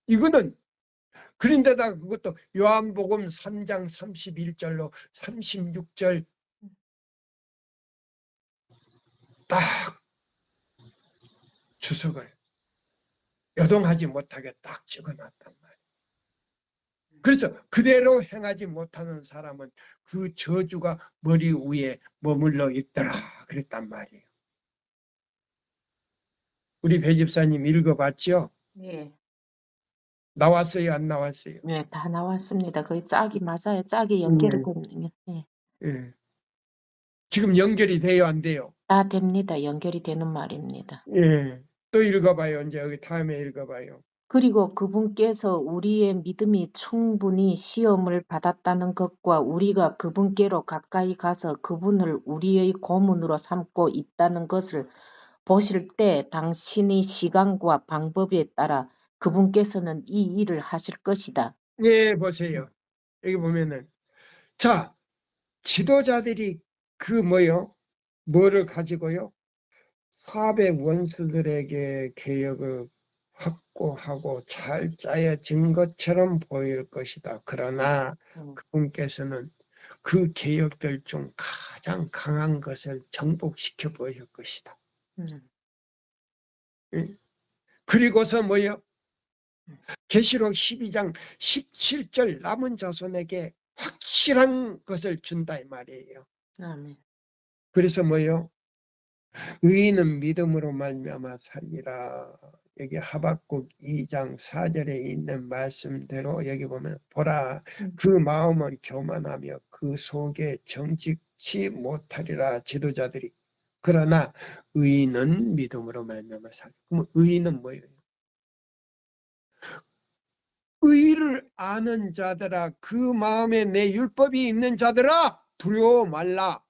이거는 그런데다 그것도 요한복음 3장 31절로 36절 딱 주석을 여동하지 못하게 딱 찍어놨단 말이에요. 그래서 그대로 행하지 못하는 사람은 그 저주가 머리 위에 머물러 있더라 그랬단 말이에요. 우리 배 집사님 읽어봤죠? 네. 나왔어요? 안 나왔어요? 네, 다 나왔습니다. 거의 짝이 맞아요. 짝이 연결이 되거든요. 네. 예. 지금 연결이 돼요? 안 돼요? 다 됩니다. 연결이 되는 말입니다. 예. 또 읽어봐요. 이제 여기 다음에 읽어봐요. 그리고 그분께서 우리의 믿음이 충분히 시험을 받았다는 것과 우리가 그분께로 가까이 가서 그분을 우리의 고문으로 삼고 있다는 것을 보실 때 당신의 시간과 방법에 따라 그분께서는 이 일을 하실 것이다. 예, 보세요. 여기 보면은 자, 지도자들이 그 뭐를 가지고요? 사백 원수들에게 개혁을 확고하고 잘 짜여진 것처럼 보일 것이다. 그러나 그분께서는 그 개혁들 중 가장 강한 것을 정복시켜 보일 것이다. 그리고서 계시록 12장 17절 남은 자손에게 확실한 것을 준다 이 말이에요. 아멘. 그래서 의인은 믿음으로 말미암아 살리라. 여기 하박국 2장 4절에 있는 말씀대로 여기 보면 보라 그 마음은 교만하며 그 속에 정직치 못하리라 지도자들이. 그러나 의인은 믿음으로 말미암아 살리라. 그럼 의인은 뭐예요? 의를 아는 자들아 그 마음에 내 율법이 있는 자들아 두려워 말라.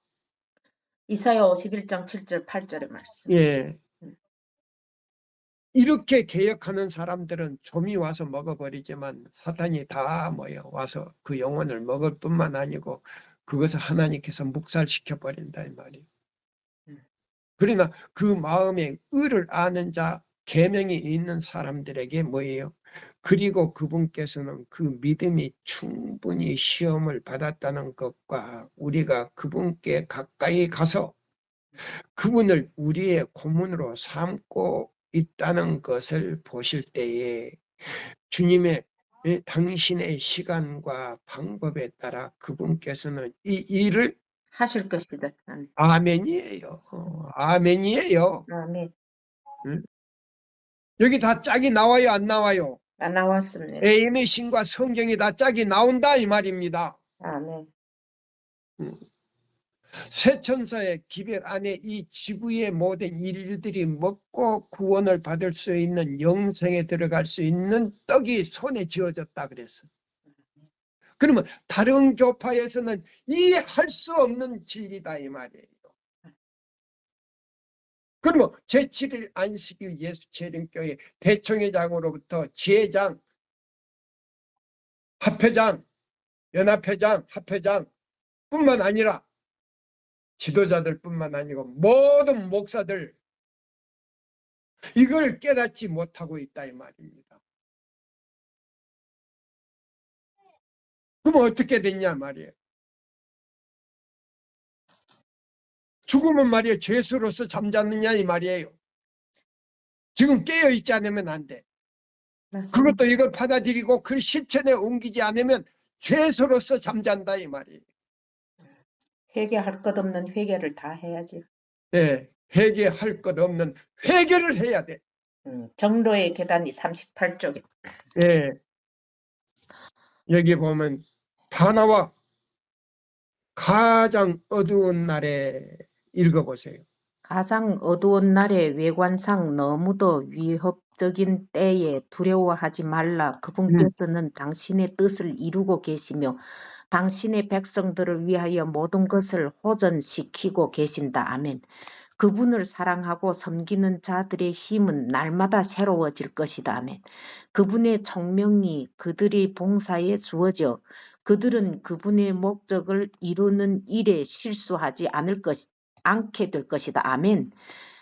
이사야 51장 7절 8절의 말씀. 예. 이렇게 개혁하는 사람들은 좀이 와서 먹어버리지만 사탄이 다 와서 그 영혼을 먹을 뿐만 아니고 그것을 하나님께서 묵살시켜 버린다 이 말이에요. 그러나 그 마음에 의를 아는 자 계명이 있는 사람들에게 뭐예요? 그리고 그분께서는 그 믿음이 충분히 시험을 받았다는 것과 우리가 그분께 가까이 가서 그분을 우리의 고문으로 삼고 있다는 것을 보실 때에 주님의 당신의 시간과 방법에 따라 그분께서는 이 일을 하실 것이다. 아멘이에요. 아멘이에요. 아멘. 여기 다 짝이 나와요, 안 나와요? 안 나왔습니다. 애인의 신과 성경이 다 짝이 나온다 이 말입니다. 아멘. 새 천사의 기별 안에 이 지구의 모든 일들이 먹고 구원을 받을 수 있는 영생에 들어갈 수 있는 떡이 손에 쥐어졌다 그랬어. 그러면 다른 교파에서는 이해할 수 없는 진리다 이 말이에요. 그러면 제7일 안식일 예수 재림교회 대총회장으로부터 지회장, 합회장, 연합회장, 합회장 뿐만 아니라 지도자들 뿐만 아니고 모든 목사들 이걸 깨닫지 못하고 있다 이 말입니다. 그러면 어떻게 됐냐 말이에요. 죽으면 말이에요. 죄수로서 잠잤느냐 이 말이에요. 지금 깨어있지 않으면 안 돼. 맞습니다. 그것도 이걸 받아들이고 그 실천에 옮기지 않으면 죄수로서 잠잔다 이 말이에요. 회개할 것 없는 회개를 다 해야지. 네, 회개할 것 없는 회개를 해야 돼. 정로의 계단이 38쪽에. 네. 여기 보면 다 나와. 가장 어두운 날에 읽어보세요. 가장 어두운 날에 외관상 너무도 위협적인 때에 두려워하지 말라. 그분께서는 당신의 뜻을 이루고 계시며 당신의 백성들을 위하여 모든 것을 호전시키고 계신다. 아멘. 그분을 사랑하고 섬기는 자들의 힘은 날마다 새로워질 것이다. 아멘. 그분의 총명이 그들의 봉사에 주어져 그들은 그분의 목적을 이루는 일에 실수하지 않게 될 것이다. 아멘.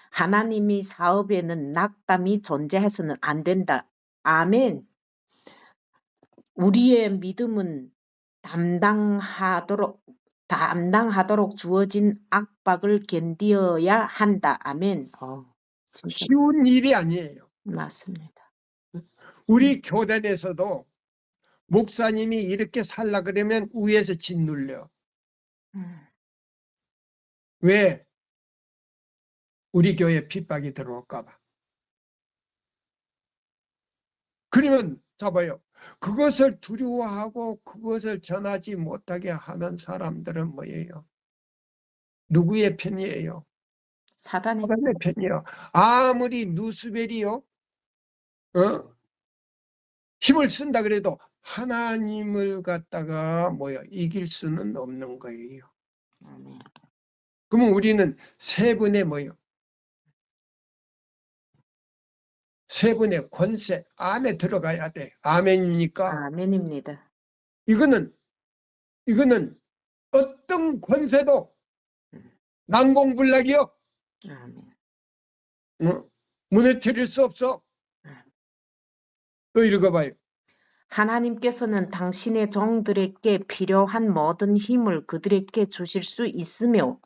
하나님의 사업에는 낙담이 존재해서는 안 된다. 아멘. 우리의 믿음은 담당하도록 주어진 압박을 견디어야 한다. 아멘. 쉬운 일이 아니에요. 맞습니다. 우리 교단에서도 목사님이 이렇게 살라 그러면 위에서 짓눌려. 왜? 우리 교회에 핍박이 들어올까 봐. 그러면 잡아요. 그것을 두려워하고 그것을 전하지 못하게 하는 사람들은 뭐예요? 누구의 편이에요? 사단의 사단의 편이에요. 아무리 누스벨이요, 힘을 쓴다 그래도 하나님을 갖다가 이길 수는 없는 거예요. 아멘. 그러면 우리는 세 분의 세 분의 권세 안에 들어가야 돼. 아멘입니까? 아멘입니다. 이거는 어떤 권세도 난공불락이요 아멘. 무너뜨릴 수 없어. 또 읽어봐요. 하나님께서는 당신의 종들에게 필요한 모든 힘을 그들에게 주실 수 있으며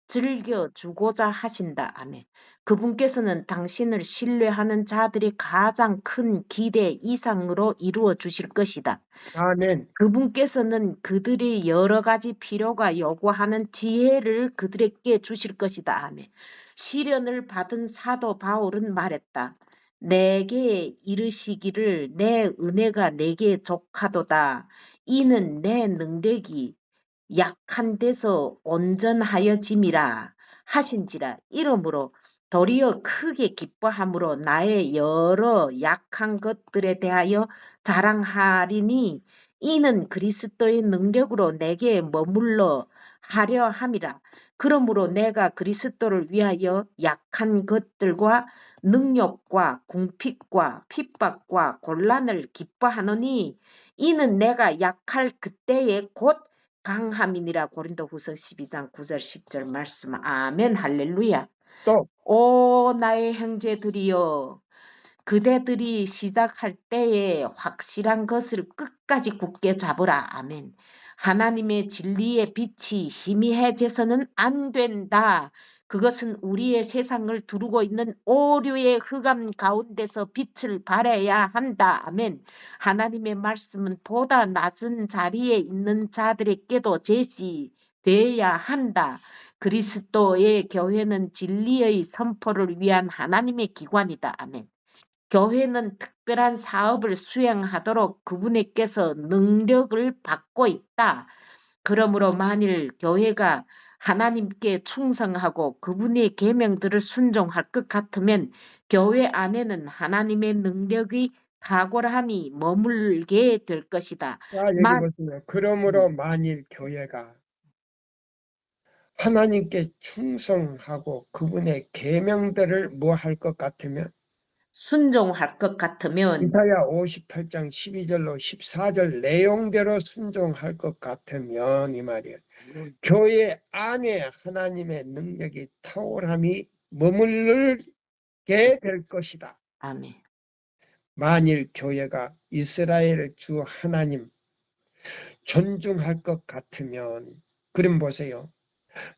즐겨주고자 하신다. 아멘. 그분께서는 당신을 신뢰하는 자들의 가장 큰 기대 이상으로 이루어 주실 것이다. 아멘. 그분께서는 그들이 여러 가지 필요가 요구하는 지혜를 그들에게 주실 것이다. 아멘. 시련을 받은 사도 바울은 말했다. 내게 이르시기를 내 은혜가 내게 족하도다. 이는 내 능력이 약한 데서 온전하여짐이라 하신지라. 이러므로 도리어 크게 기뻐함으로 나의 여러 약한 것들에 대하여 자랑하리니 이는 그리스도의 능력으로 내게 머물러 하려 함이라. 그러므로 내가 그리스도를 위하여 약한 것들과 능력과 궁핍과 핍박과 곤란을 기뻐하노니 이는 내가 약할 그때에 곧 강함이니라. 고린도후서 12장 9절 10절 말씀. 아멘. 할렐루야. 또 오 나의 형제들이여, 그대들이 시작할 때에 확실한 것을 끝까지 굳게 잡으라. 아멘. 하나님의 진리의 빛이 희미해져서는 안 된다. 그것은 우리의 세상을 두르고 있는 오류의 흑암 가운데서 빛을 발해야 한다. 아멘. 하나님의 말씀은 보다 낮은 자리에 있는 자들에게도 제시되어야 한다. 그리스도의 교회는 진리의 선포를 위한 하나님의 기관이다. 아멘. 교회는 특별한 사업을 수행하도록 그분에게서 능력을 받고 있다. 그러므로 만일 교회가 하나님께 충성하고 그분의 계명들을 순종할 것 같으면 교회 안에는 하나님의 능력의 탁월함이 머물게 될 것이다. 자, 여기 보시면 그러므로 만일 교회가 하나님께 충성하고 그분의 계명들을 뭐 할 것 같으면 순종할 것 같으면 이사야 58장 12절로 14절 내용대로 순종할 것 같으면 이 말이에요. 교회 안에 하나님의 능력이 탁월함이 머물게 될 것이다. 아멘. 만일 교회가 이스라엘 주 하나님 존중할 것 같으면 그럼 보세요.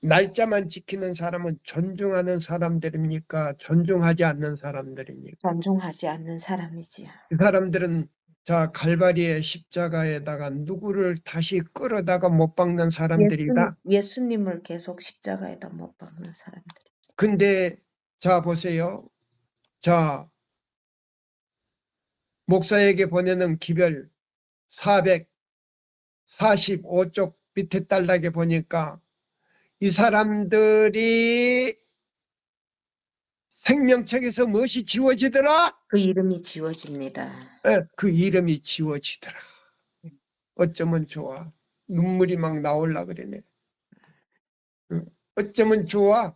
날짜만 지키는 사람은 존중하는 사람들입니까? 존중하지 않는 사람들입니까? 존중하지 않는 사람이지요. 그 사람들은 자 갈바리의 십자가에다가 누구를 다시 끌어다가 못 박는 사람들이다. 예수님을 계속 십자가에다 못 박는 사람들. 근데 자 보세요. 자 목사에게 보내는 기별 445쪽 밑에 딸락에 보니까 이 사람들이 생명책에서 무엇이 지워지더라? 그 이름이 지워집니다. 그 이름이 지워지더라. 어쩌면 좋아. 눈물이 막 나올라 그러네. 어쩌면 좋아.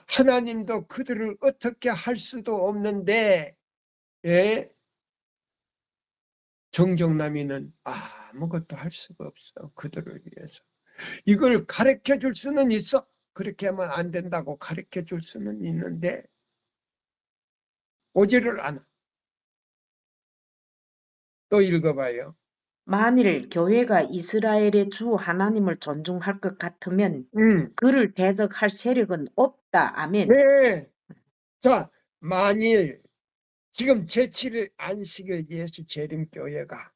하나님도 그들을 어떻게 할 수도 없는데 정정남이는 아무것도 할 수가 없어. 그들을 위해서. 이걸 가르쳐 줄 수는 있어. 그렇게 하면 안 된다고 가르쳐 줄 수는 있는데 오지를 않아. 또 읽어봐요. 만일 교회가 이스라엘의 주 하나님을 존중할 것 같으면 그를 대적할 세력은 없다. 아멘. 네. 자, 만일 지금 제7일 안식일 예수 재림교회가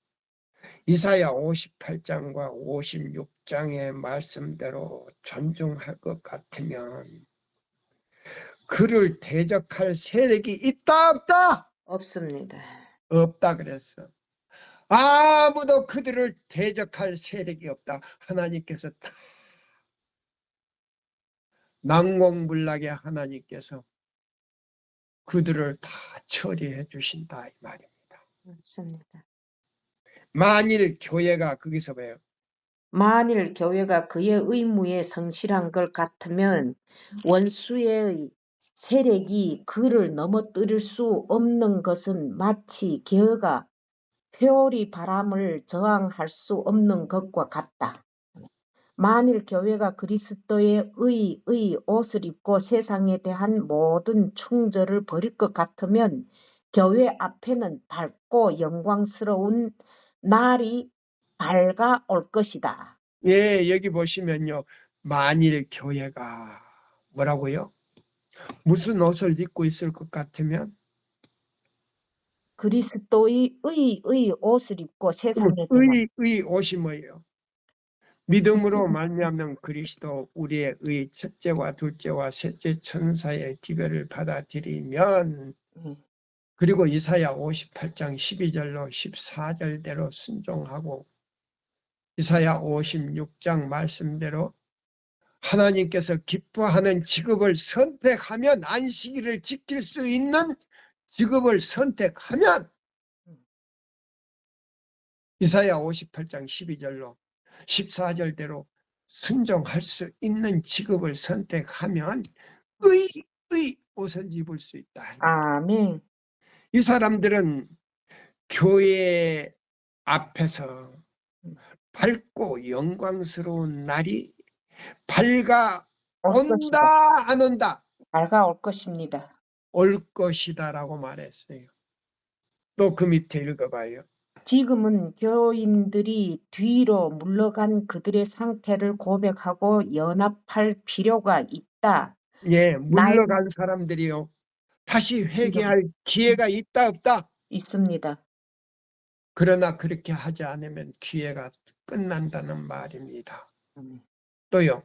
이사야 58장과 56장의 말씀대로 존중할 것 같으면 그를 대적할 세력이 있다 없다? 없습니다. 없다 그랬어. 아무도 그들을 대적할 세력이 없다. 하나님께서 다 난공불락의 하나님께서 그들을 다 처리해 주신다 이 말입니다. 없습니다. 만일 교회가 거기서 봐요. 만일 교회가 그의 의무에 성실한 것 같으면 원수의 세력이 그를 넘어뜨릴 수 없는 것은 마치 개가 회오리 바람을 저항할 수 없는 것과 같다. 만일 교회가 그리스도의 의의 옷을 입고 세상에 대한 모든 충절을 버릴 것 같으면 교회 앞에는 밝고 영광스러운 날이 밝아올 것이다. 예, 여기 보시면요. 만일 교회가 뭐라고요? 무슨 옷을 입고 있을 것 같으면 그리스도의 의의 옷을 입고 세상에 대한 의 옷이 뭐예요? 믿음으로 말미암는 그리스도 우리의 의 첫째와 둘째와 셋째 천사의 기별을 받아들이면 그리고 이사야 58장 12절로 14절대로 순종하고 이사야 56장 말씀대로 하나님께서 기뻐하는 직업을 선택하면 안식일을 지킬 수 있는 직업을 선택하면 이사야 58장 12절로 14절대로 순종할 수 있는 직업을 선택하면 의 옷을 입을 수 있다. 아멘. 이 사람들은 교회 앞에서 밝고 영광스러운 날이 올 것이다. 밝아온다 안 온다? 밝아올 것입니다. 올 것이다라고 말했어요. 또 그 밑에 읽어봐요. 지금은 교인들이 뒤로 물러간 그들의 상태를 고백하고 연합할 필요가 있다. 예, 물러간 사람들이요. 다시 회개할 기회가 있다 없다? 있습니다. 그러나 그렇게 하지 않으면 기회가 끝난다는 말입니다. 또요.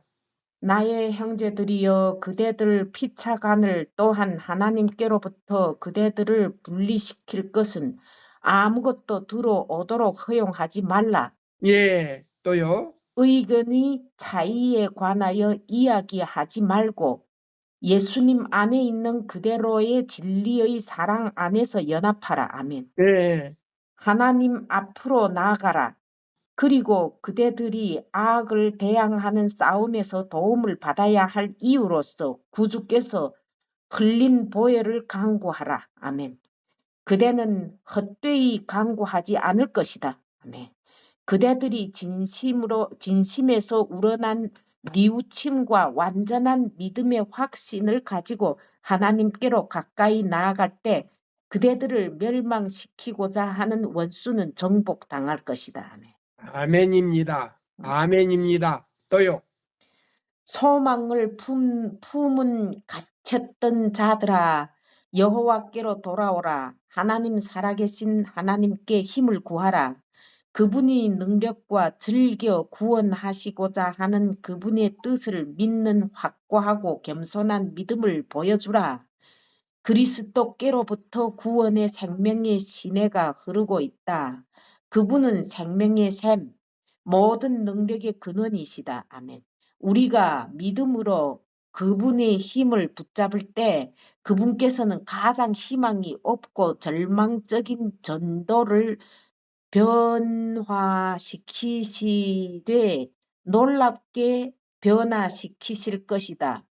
나의 형제들이여 그대들 피차간을 또한 하나님께로부터 그대들을 분리시킬 것은 아무것도 들어오도록 허용하지 말라. 예, 또요. 의견이 차이에 관하여 이야기하지 말고 예수님 안에 있는 그대로의 진리의 사랑 안에서 연합하라. 아멘. 예, 하나님 앞으로 나아가라. 그리고 그대들이 악을 대항하는 싸움에서 도움을 받아야 할 이유로서 구주께서 흘린 보혈을 강구하라. 아멘. 그대는 헛되이 강구하지 않을 것이다. 아멘. 그대들이 진심에서 우러난 뉘우침과 완전한 믿음의 확신을 가지고 하나님께로 가까이 나아갈 때 그대들을 멸망시키고자 하는 원수는 정복당할 것이다. 아멘. 아멘입니다. 아멘입니다. 또요. 소망을 품은 갇혔던 자들아 여호와께로 돌아오라. 하나님 살아계신 하나님께 힘을 구하라. 그분이 능력과 즐겨 구원하시고자 하는 그분의 뜻을 믿는 확고하고 겸손한 믿음을 보여주라. 그리스도께로부터 구원의 생명의 시내가 흐르고 있다. 그분은 생명의 샘, 모든 능력의 근원이시다. 아멘. 우리가 믿음으로 그분의 힘을 붙잡을 때 그분께서는 가장 희망이 없고 절망적인 전도를 변화시키시되 놀랍게 변화시키실 것이다.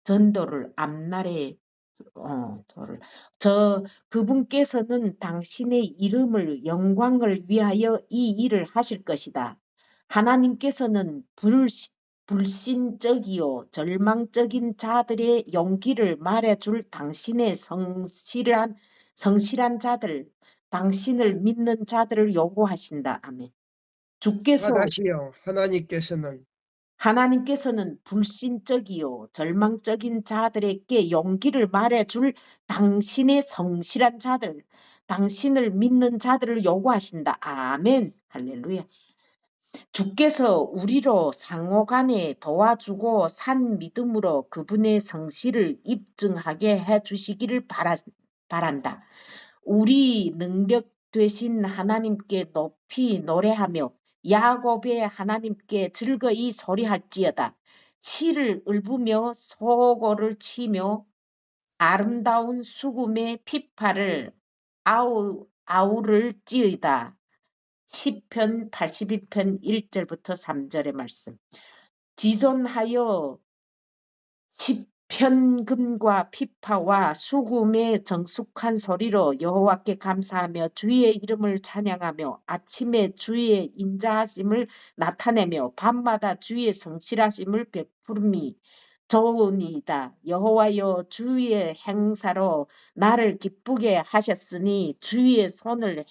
전도를 앞날에 그분께서는 당신의 이름을 영광을 위하여 이 일을 하실 것이다. 하나님께서는 불신적이요 절망적인 자들의 용기를 말해줄 당신의 성실한 자들, 당신을 믿는 자들을 요구하신다. 아멘. 주께서 다시요. 하나님께서는 불신적이요 절망적인 자들에게 용기를 말해줄 당신의 성실한 자들, 당신을 믿는 자들을 요구하신다. 아멘. 할렐루야. 주께서 우리로 상호간에 도와주고 산 믿음으로 그분의 성실을 입증하게 해주시기를 바란다. 우리 능력 되신 하나님께 높이 노래하며 야곱의 하나님께 즐거이 소리할지어다. 시를 읊으며 소고를 치며 아름다운 수금의 피파를 아우를지이다. 시편 82편 1절부터 3절의 말씀. 지존하여 편금과 피파와 수금의 정숙한 소리로 여호와께 감사하며 주의 이름을 찬양하며 아침에 주의 인자하심을 나타내며 밤마다 주의 성실하심을 베풀음이 좋으니이다. 여호와여 주의 행사로 나를 기쁘게 하셨으니 주의 손의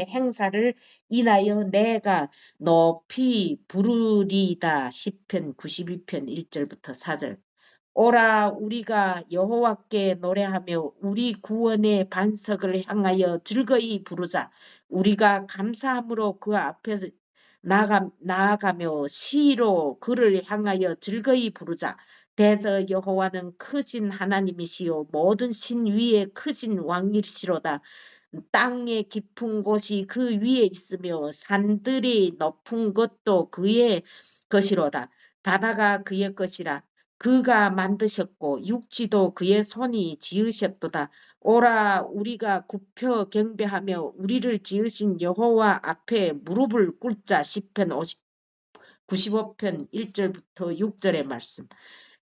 행사를 인하여 내가 높이 부르리이다. 시편 92편 1절부터 4절. 오라 우리가 여호와께 노래하며 우리 구원의 반석을 향하여 즐거이 부르자. 우리가 감사함으로 그 앞에서 나아가며 시로 그를 향하여 즐거이 부르자. 대저 여호와는 크신 하나님이시요 모든 신 위에 크신 왕이시로다. 땅의 깊은 곳이 그 위에 있으며 산들이 높은 것도 그의 것이로다. 바다가 그의 것이라. 그가 만드셨고 육지도 그의 손이 지으셨도다. 오라 우리가 굽혀 경배하며 우리를 지으신 여호와 앞에 무릎을 꿇자. 시편 95편 1절부터 6절의 말씀.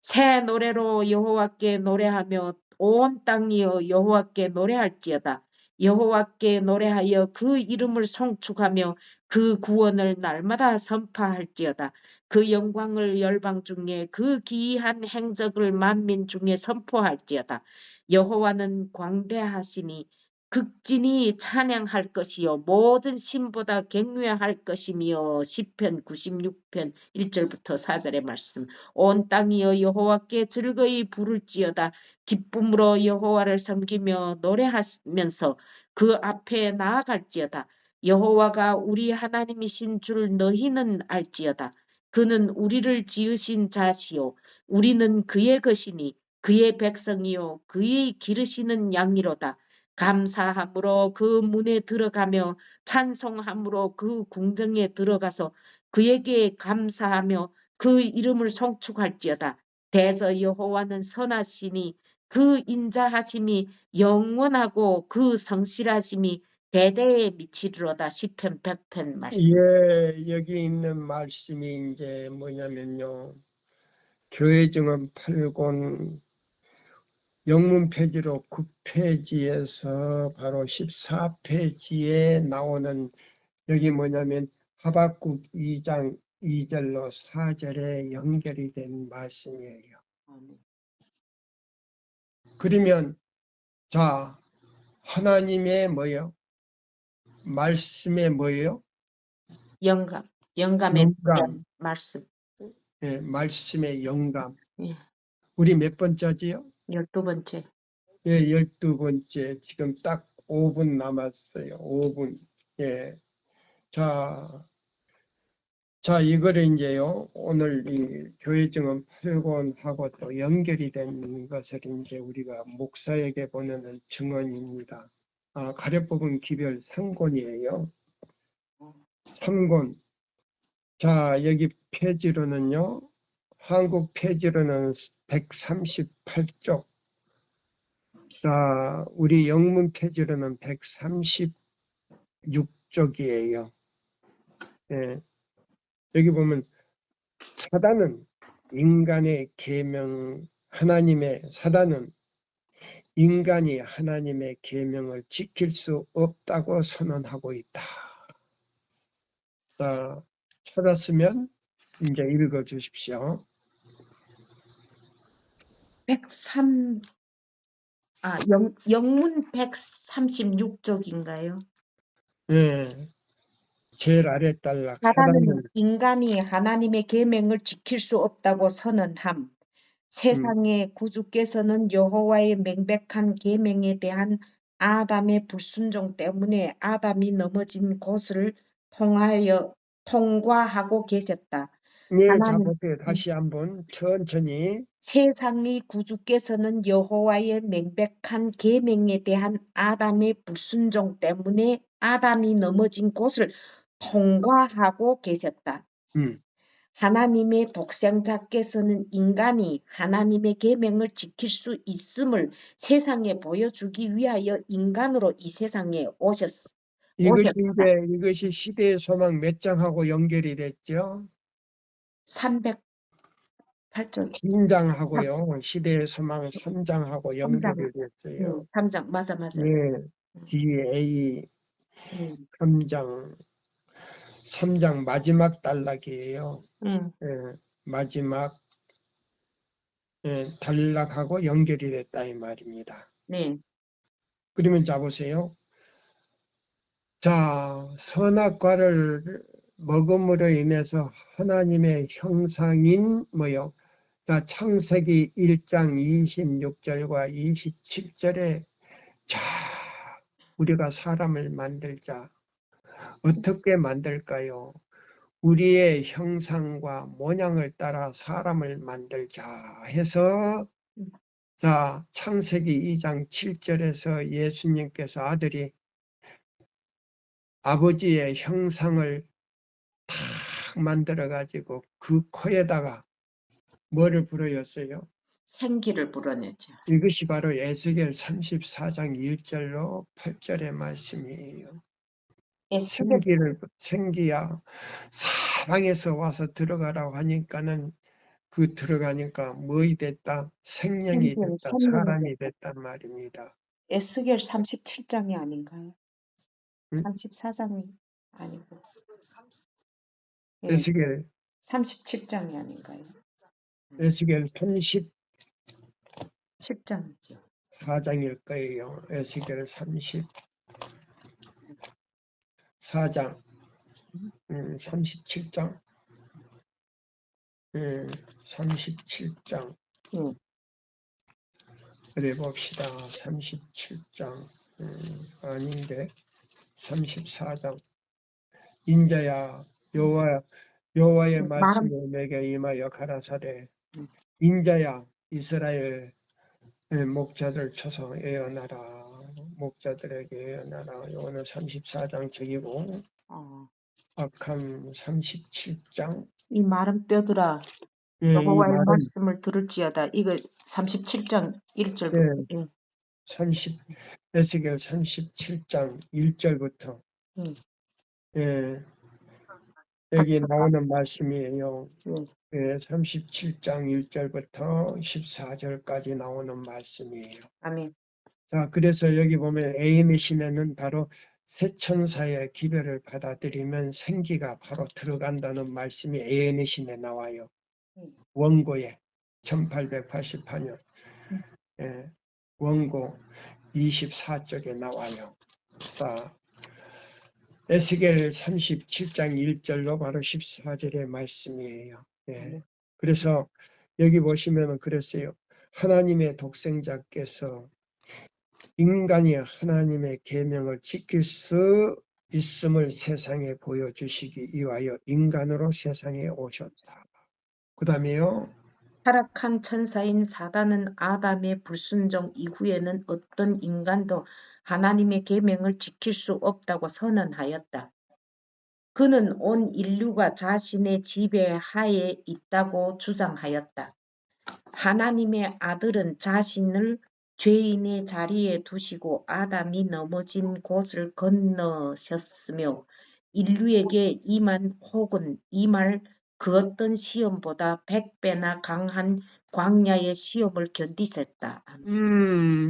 새 노래로 여호와께 노래하며 온 땅이여 여호와께 노래할지어다. 여호와께 노래하여 그 이름을 송축하며 그 구원을 날마다 선포할지어다. 그 영광을 열방 중에 그 기이한 행적을 만민 중에 선포할지어다. 여호와는 광대하시니 극진히 찬양할 것이요 모든 신보다 경외할 것이며 시편 96편 1절부터 4절의 말씀. 온 땅이여 여호와께 즐거이 부를지어다. 기쁨으로 여호와를 섬기며 노래하면서 그 앞에 나아갈지어다. 여호와가 우리 하나님이신 줄 너희는 알지어다. 그는 우리를 지으신 자시요 우리는 그의 것이니 그의 백성이요 그의 기르시는 양이로다. 감사함으로 그 문에 들어가며 찬송함으로 그 궁정에 들어가서 그에게 감사하며 그 이름을 송축할지어다. 대저 여호와는 선하시니 그 인자하심이 영원하고 그 성실하심이 대대에 미치리로다. 시편 100편 말씀. 예, 여기 있는 말씀이 이제 뭐냐면요. 교회 증언 8권 영문 페이지로 9페이지에서 바로 14페이지에 나오는 여기 뭐냐면 하박국 2장 2절로 4절에 연결이 된 말씀이에요. 그러면 자 하나님의 뭐요? 말씀의 뭐예요? 영감의 영감. 말씀. 예, 말씀의 영감. 예. 우리 몇 번째지요? 12번째. 예, 12번째. 지금 딱 5분 남았어요. 5분. 예. 자, 이거를 이제요, 오늘 이 교회 증언 8권하고 또 연결이 된 것을 이제 우리가 목사에게 보내는 증언입니다. 가려뽑은 기별 3권이에요. 3권. 자, 여기 페이지로는요, 한국 페이지로는 138쪽. 자, 우리 영문 페이지로는 136쪽이에요. 예. 여기 보면 사단은 인간의 계명, 사단은 인간이 하나님의 계명을 지킬 수 없다고 선언하고 있다. 자, 찾았으면 이제 읽어 주십시오. 영문 136쪽인가요? 예. 제일 아래 단락. 사단은 인간이 하나님의 계명을 지킬 수 없다고 선언함. 세상의 구주께서는 여호와의 명백한 계명에 대한 아담의 불순종 때문에 아담이 넘어진 곳을 통과하고 계셨다. 네, 하나님, 보세요. 다시 한번 천천히. 세상의 구주께서는 여호와의 명백한 계명에 대한 아담의 불순종 때문에 아담이 넘어진 곳을 통과하고 계셨다. 하나님의 독생자께서는 인간이 하나님의 계명을 지킬 수 있음을 세상에 보여주기 위하여 인간으로 이 세상에 오셨다. 이것이 시대의 소망 몇 장하고 연결이 됐죠? 8절. 신장하고요. 시대의 소망 3장하고 3장. 연결이 됐어요. 3장. 맞아. 예, DA 3장 3장 마지막 단락이에요. 예, 마지막 단락하고 연결이 됐다 이 말입니다. 네. 그러면 자 보세요. 자, 선악과를 먹음으로 인해서 하나님의 형상인 뭐요? 자, 창세기 1장 26절과 27절에 자, 우리가 사람을 만들자. 어떻게 만들까요? 우리의 형상과 모양을 따라 사람을 만들자 해서 자, 창세기 2장 7절에서 예수님께서 아들이 아버지의 형상을 탁 만들어가지고 그 코에다가 뭐를 불어였어요? 생기를 불어내죠. 이것이 바로 에스겔 34장 1절로 8절의 말씀이에요. 생기야 사방에서 와서 들어가라고 하니까는 그 들어가니까 뭐이 됐다? 생명이 됐다. 사람이 됐단 말입니다. 에스겔 37장이 아닌가요? 응? 34장이 아니고. 에스겔 37장이 아닌가요? 에스겔 37장 7장. 4장일 거예요. 에스겔 34장 37장 37장 어디 봅시다. 37장 아닌데 34장 인자야 여호와의 말씀이 내게 임하여 가라사대 인자야 이스라엘 목자들 쳐서 애어나라. 목자들에게 애어나라. 이거는 34장 저기고 악함 37장 이 마른 뼈들아 여호와의 말씀을 들을지어다. 이거 37장 1절부터. 에스겔 37장 1절부터 여기 나오는 말씀이에요. 37장 1절부터 14절까지 나오는 말씀이에요. 아멘. 자, 그래서 여기 보면 에이미 시내는 바로 새 천사의 기별을 받아들이면 생기가 바로 들어간다는 말씀이 에이미 시내에 나와요. 원고에 1888년 원고 24쪽에 나와요. 자, 에스겔 37장 1절로 바로 14절의 말씀이에요. 그래서 여기 보시면 그랬어요. 하나님의 독생자께서 인간이 하나님의 계명을 지킬 수 있음을 세상에 보여주시기 위하여 인간으로 세상에 오셨다. 그 다음에요. 타락한 천사인 사단은 아담의 불순종 이후에는 어떤 인간도 하나님의 계명을 지킬 수 없다고 선언하였다. 그는 온 인류가 자신의 지배하에 있다고 주장하였다. 하나님의 아들은 자신을 죄인의 자리에 두시고 아담이 넘어진 곳을 건너셨으며 인류에게 임한 혹은 임할 그 어떤 시험보다 100배나 강한 광야의 시험을 견디셨다.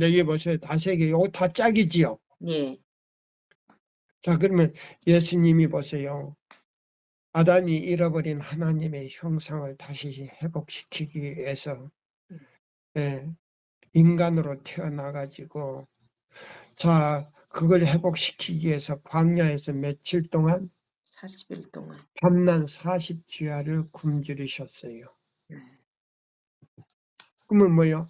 여기 보세요. 다세기 이거 다 짝이지요. 예. 자, 그러면 예수님이 보세요. 아담이 잃어버린 하나님의 형상을 다시 회복시키기 위해서 인간으로 태어나가지고 자, 그걸 회복시키기 위해서 광야에서 며칠 동안 40일 동안 밤낮 40주야를 굶주리셨어요. 그러면 뭐요?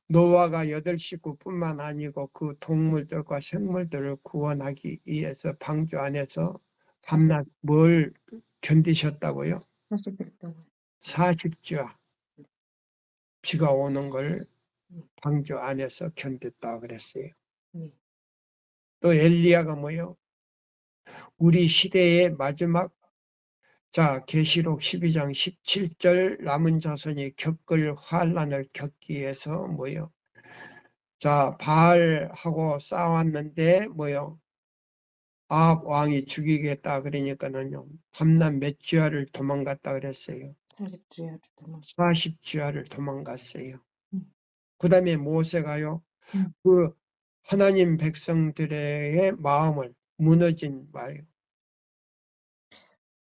노아가 8식구뿐만 아니고 그 동물들과 생물들을 구원하기 위해서 방주 안에서 밤낮 뭘 견디셨다고요? 40일 동안 40주야. 비가 오는 걸 방주 안에서 견뎠다고 그랬어요. 또 엘리야가 뭐요? 우리 시대의 마지막 자, 계시록 12장 17절 남은 자손이 겪을 환난을 겪기 위해서 뭐요? 자, 바알하고 싸웠는데 뭐요? 아합 왕이 죽이겠다 그러니까는요. 밤낮 몇 주야를 도망갔다 그랬어요. 40주야를 도망. 40주야를 도망갔어요. 음. 그 다음에 모세가요, 음. 그 하나님 백성들의 마음을 무너진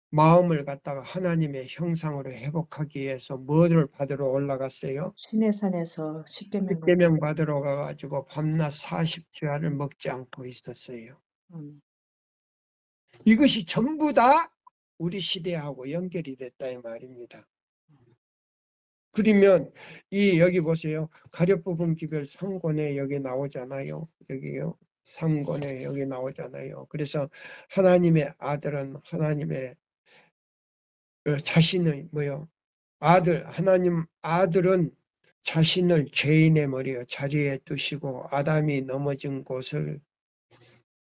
마음을 갖다가 하나님의 형상으로 회복하기 위해서 뭐를 받으러 올라갔어요? 신의 산에서 십계명을. 십계명 받으러 가가지고 밤낮 40주야를 먹지 않고 있었어요. 이것이 전부 다 우리 시대하고 연결이 됐다 이 말입니다. 그러면 여기 보세요. 가룟부분 기별 3권에 여기 나오잖아요. 여기요. 3권에 여기 나오잖아요. 그래서 하나님의 아들은 하나님의 자신의 하나님 아들은 자신을 죄인의 머리에 자리에 두시고 아담이 넘어진 곳을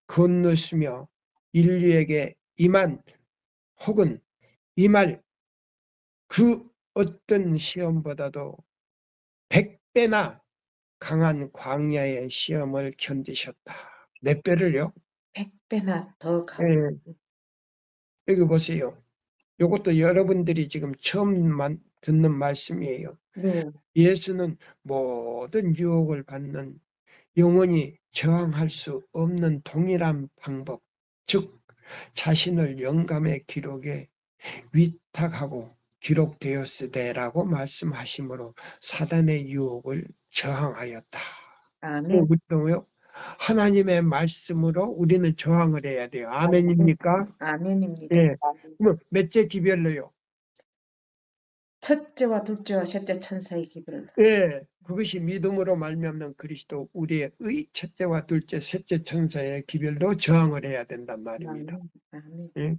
건너시며 인류에게 임한 혹은 임할 그 어떤 시험보다도 100배나 강한 광야의 시험을 견디셨다. 몇 배를요? 100배나 더 강한. 여기 보세요. 이것도 여러분들이 지금 처음 듣는 말씀이에요. 네. 예수는 모든 유혹을 받는 영원히 저항할 수 없는 동일한 방법, 즉 자신을 영감의 기록에 위탁하고 기록되었으되라고 말씀하시므로 사단의 유혹을 저항하였다. 아멘. 우리는요, 하나님의 말씀으로 우리는 저항을 해야 돼요. 아멘입니까? 아멘입니다. 예. 그럼 몇째 기별로요? 첫째와 둘째와 셋째 천사의 기별로. 예. 그것이 믿음으로 말미암는 그리스도 우리의 첫째와 둘째, 셋째 천사의 기별로 저항을 해야 된단 말입니다. 아멘. 예.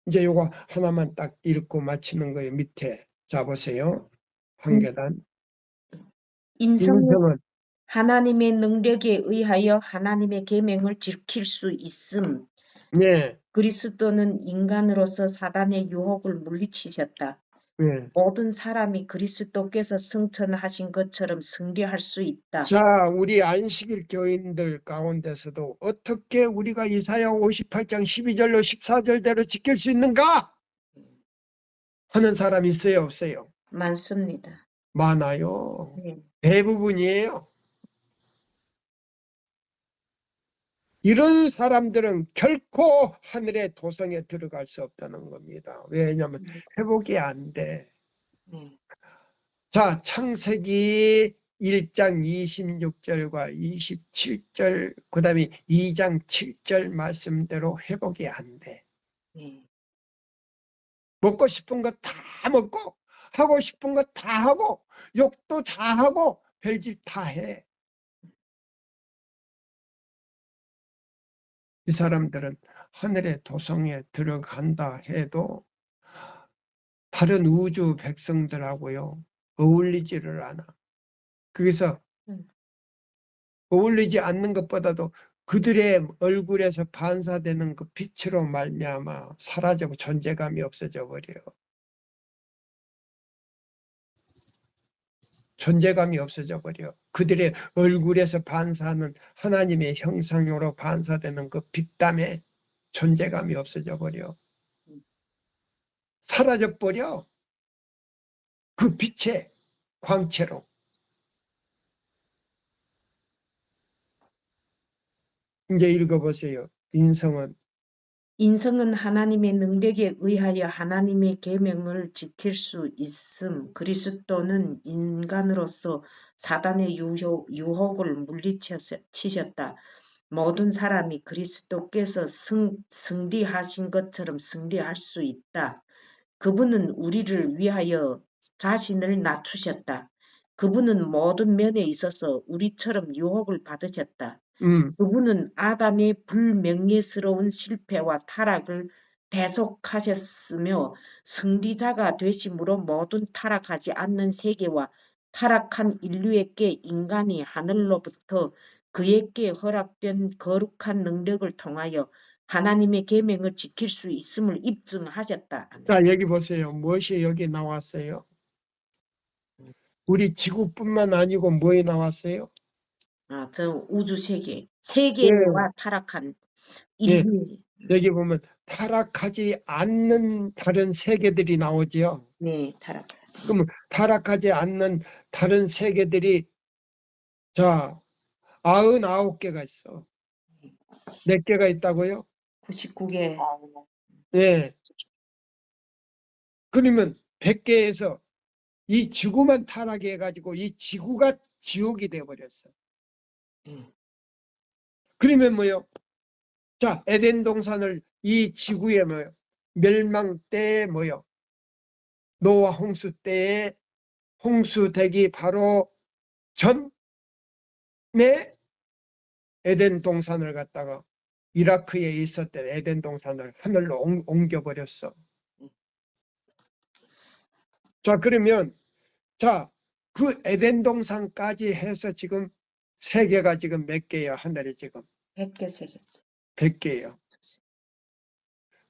이제 요거 하나만 딱 읽고 마치는 거예요. 밑에 자 보세요. 한 계단. 인성은 하나님의 능력에 의하여 하나님의 계명을 지킬 수 있음. 네. 그리스도는 인간으로서 사단의 유혹을 물리치셨다. 네. 모든 사람이 그리스도께서 승천하신 것처럼 승리할 수 있다. 자, 우리 안식일 교인들 가운데서도 어떻게 우리가 이사야 58장 12절로 14절대로 지킬 수 있는가? 하는 사람 있어요, 없어요? 많습니다. 많아요. 네. 대부분이에요. 이런 사람들은 결코 하늘의 도성에 들어갈 수 없다는 겁니다. 왜냐하면 회복이 안 돼. 네. 자, 창세기 1장 26절과 27절, 그 다음에 2장 7절 말씀대로 회복이 안 돼. 네. 먹고 싶은 거 다 먹고, 하고 싶은 거 다 하고, 욕도 다 하고, 별짓 다 해. 이 사람들은 하늘의 도성에 들어간다 해도 다른 우주 백성들하고요, 어울리지를 않아. 그래서 어울리지 않는 것보다도 그들의 얼굴에서 반사되는 그 빛으로 말미암아 사라지고 존재감이 없어져 버려요. 존재감이 없어져 버려. 그들의 얼굴에서 반사하는 하나님의 형상으로 반사되는 그 빛담에 존재감이 없어져 버려. 사라져 버려. 그 빛의 광채로. 이제 읽어보세요. 인성은 하나님의 능력에 의하여 하나님의 계명을 지킬 수 있음. 그리스도는 인간으로서 사단의 유혹을 물리치셨다. 모든 사람이 그리스도께서 승리하신 것처럼 승리할 수 있다. 그분은 우리를 위하여 자신을 낮추셨다. 그분은 모든 면에 있어서 우리처럼 유혹을 받으셨다. 그분은 아담의 불명예스러운 실패와 타락을 대속하셨으며 승리자가 되심으로 모든 타락하지 않는 세계와 타락한 인류에게 인간이 하늘로부터 그에게 허락된 거룩한 능력을 통하여 하나님의 계명을 지킬 수 있음을 입증하셨다. 자, 여기 보세요. 무엇이 여기 나왔어요? 우리 지구뿐만 아니고 뭐에 나왔어요? 저 우주 세계와 타락한 인류. 여기 보면 타락하지 않는 다른 세계들이 나오지요. 네, 타락하지. 그러면 타락하지 않는 다른 세계들이 자 99개가 있어. 몇 개가 있다고요? 99개. 네. 그러면 100개에서 이 지구만 타락해가지고 이 지구가 지옥이 되어버렸어. 그러면 뭐요? 자, 에덴 동산을 이 지구에 뭐요? 멸망 때에 뭐요? 노아 홍수 때에 홍수되기 바로 전에 에덴 동산을 갖다가 이라크에 있었던 에덴 동산을 하늘로 옮겨버렸어. 자, 그러면 자, 그 에덴 동산까지 해서 지금 세계가 지금 몇 개예요? 하늘에 지금 100개 세계지. 100개예요.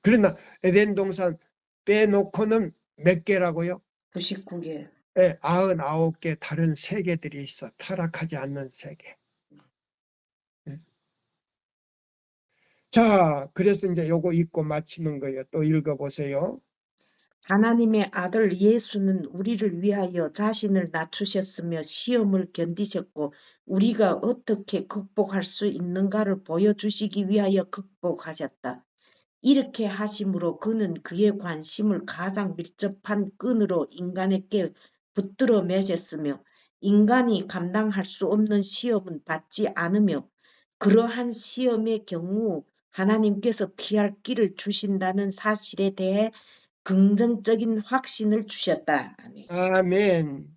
그러나 에덴 동산 빼놓고는 몇 개라고요? 99개. 네, 99개 다른 세계들이 있어. 타락하지 않는 세계. 네. 자, 그래서 이제 요거 읽고 마치는 거예요. 또 읽어보세요. 하나님의 아들 예수는 우리를 위하여 자신을 낮추셨으며 시험을 견디셨고 우리가 어떻게 극복할 수 있는가를 보여주시기 위하여 극복하셨다. 이렇게 하심으로 그는 그의 관심을 가장 밀접한 끈으로 인간에게 붙들어 매셨으며 인간이 감당할 수 없는 시험은 받지 않으며 그러한 시험의 경우 하나님께서 피할 길을 주신다는 사실에 대해 긍정적인 확신을 주셨다. 아멘.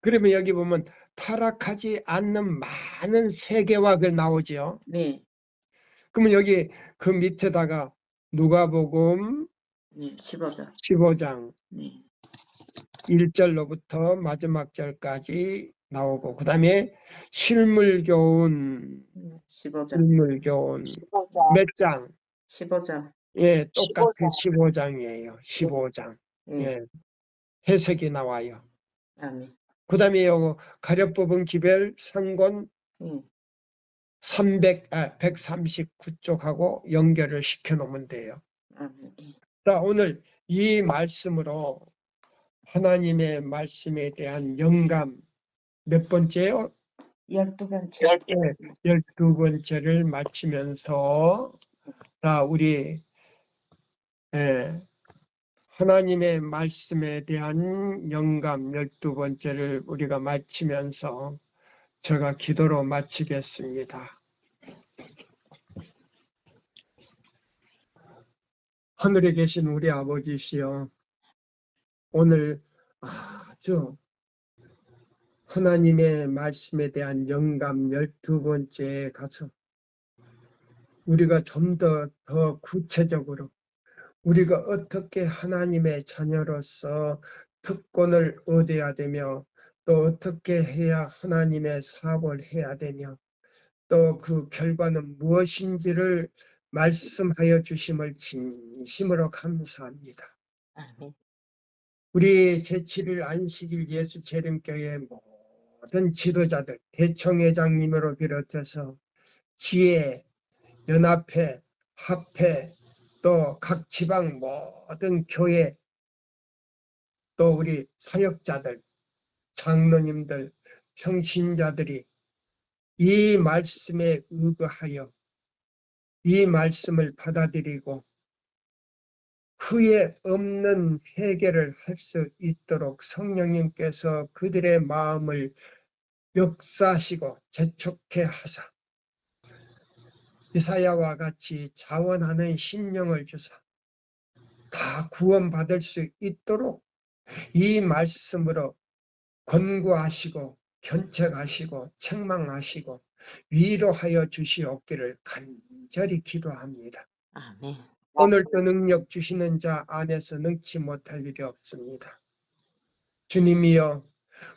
그러면 여기 보면 타락하지 않는 많은 세계화가 나오죠. 네, 그러면 여기 그 밑에다가 누가복음 네, 15절. 15장 네, 1절로부터 마지막 절까지 나오고 그 다음에 실물교훈 15절. 몇 장? 15절. 예, 똑같은 15장이에요. 15장. 네, 예, 해석이 나와요. 아멘. 그 다음에 요거 가려법은 기별 상권 네, 139쪽하고 연결을 시켜 놓으면 돼요. 아멘. 자, 오늘 이 말씀으로 하나님의 말씀에 대한 영감 몇 번째요? 12번째. 네, 12번째를 마치면서 자, 우리 하나님의 말씀에 대한 영감 12번째를 우리가 마치면서 제가 기도로 마치겠습니다. 하늘에 계신 우리 아버지시여, 오늘 아주 하나님의 말씀에 대한 영감 12번째에 가서 우리가 좀 더 구체적으로 우리가 어떻게 하나님의 자녀로서 특권을 얻어야 되며 또 어떻게 해야 하나님의 사업을 해야 되며 또 그 결과는 무엇인지를 말씀하여 주심을 진심으로 감사합니다. 아멘. 우리 제7일 안식일 예수 재림교회 모든 지도자들, 대청회장님으로 비롯해서 지혜, 연합회, 합회, 또 각 지방 모든 교회, 또 우리 사역자들, 장로님들, 평신자들이 이 말씀에 의거하여 이 말씀을 받아들이고 후회 없는 회개를 할 수 있도록 성령님께서 그들의 마음을 역사하시고 재촉해 하사 이사야와 같이 자원하는 심령을 주사 다 구원받을 수 있도록 이 말씀으로 권고하시고 견책하시고 책망하시고 위로하여 주시옵기를 간절히 기도합니다. 아멘. 오늘도 능력 주시는 자 안에서 능치 못할 일이 없습니다. 주님이여,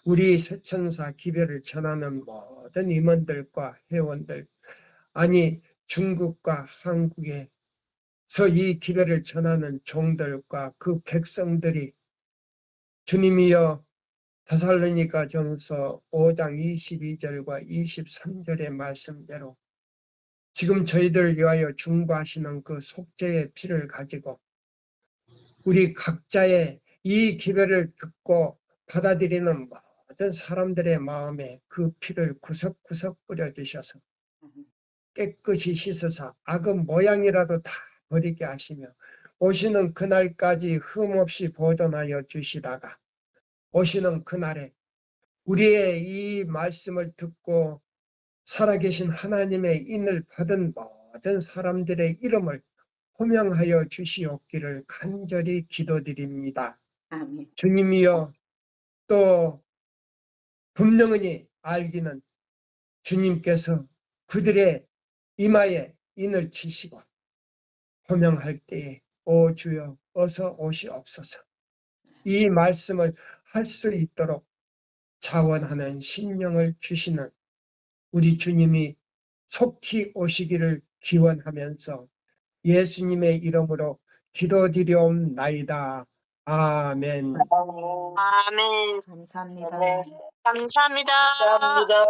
우리 새천사 기별을 전하는 모든 임원들과 회원들, 아니 중국과 한국에서 이 기별을 전하는 종들과 그 백성들이 주님이여 데살로니가전서 5장 22절과 23절의 말씀대로 지금 저희들 위하여 중보하시는 그 속죄의 피를 가지고 우리 각자의 이 기별을 듣고 받아들이는 모든 사람들의 마음에 그 피를 구석구석 뿌려주셔서 깨끗이 씻어서 악의 모양이라도 다 버리게 하시며 오시는 그날까지 흠없이 보존하여 주시다가 오시는 그날에 우리의 이 말씀을 듣고 살아계신 하나님의 인을 받은 모든 사람들의 이름을 호명하여 주시옵기를 간절히 기도드립니다. 아멘. 주님이여, 또 분명히 알기는 주님께서 그들의 이마에 인을 치시고 호명할 때에 오 주여 어서 오시옵소서. 이 말씀을 할 수 있도록 자원하는 심령을 주시는 우리 주님이 속히 오시기를 기원하면서 예수님의 이름으로 기도드리옵나이다. 아멘. 아멘. 감사합니다. 아멘. 감사합니다. 감사합니다.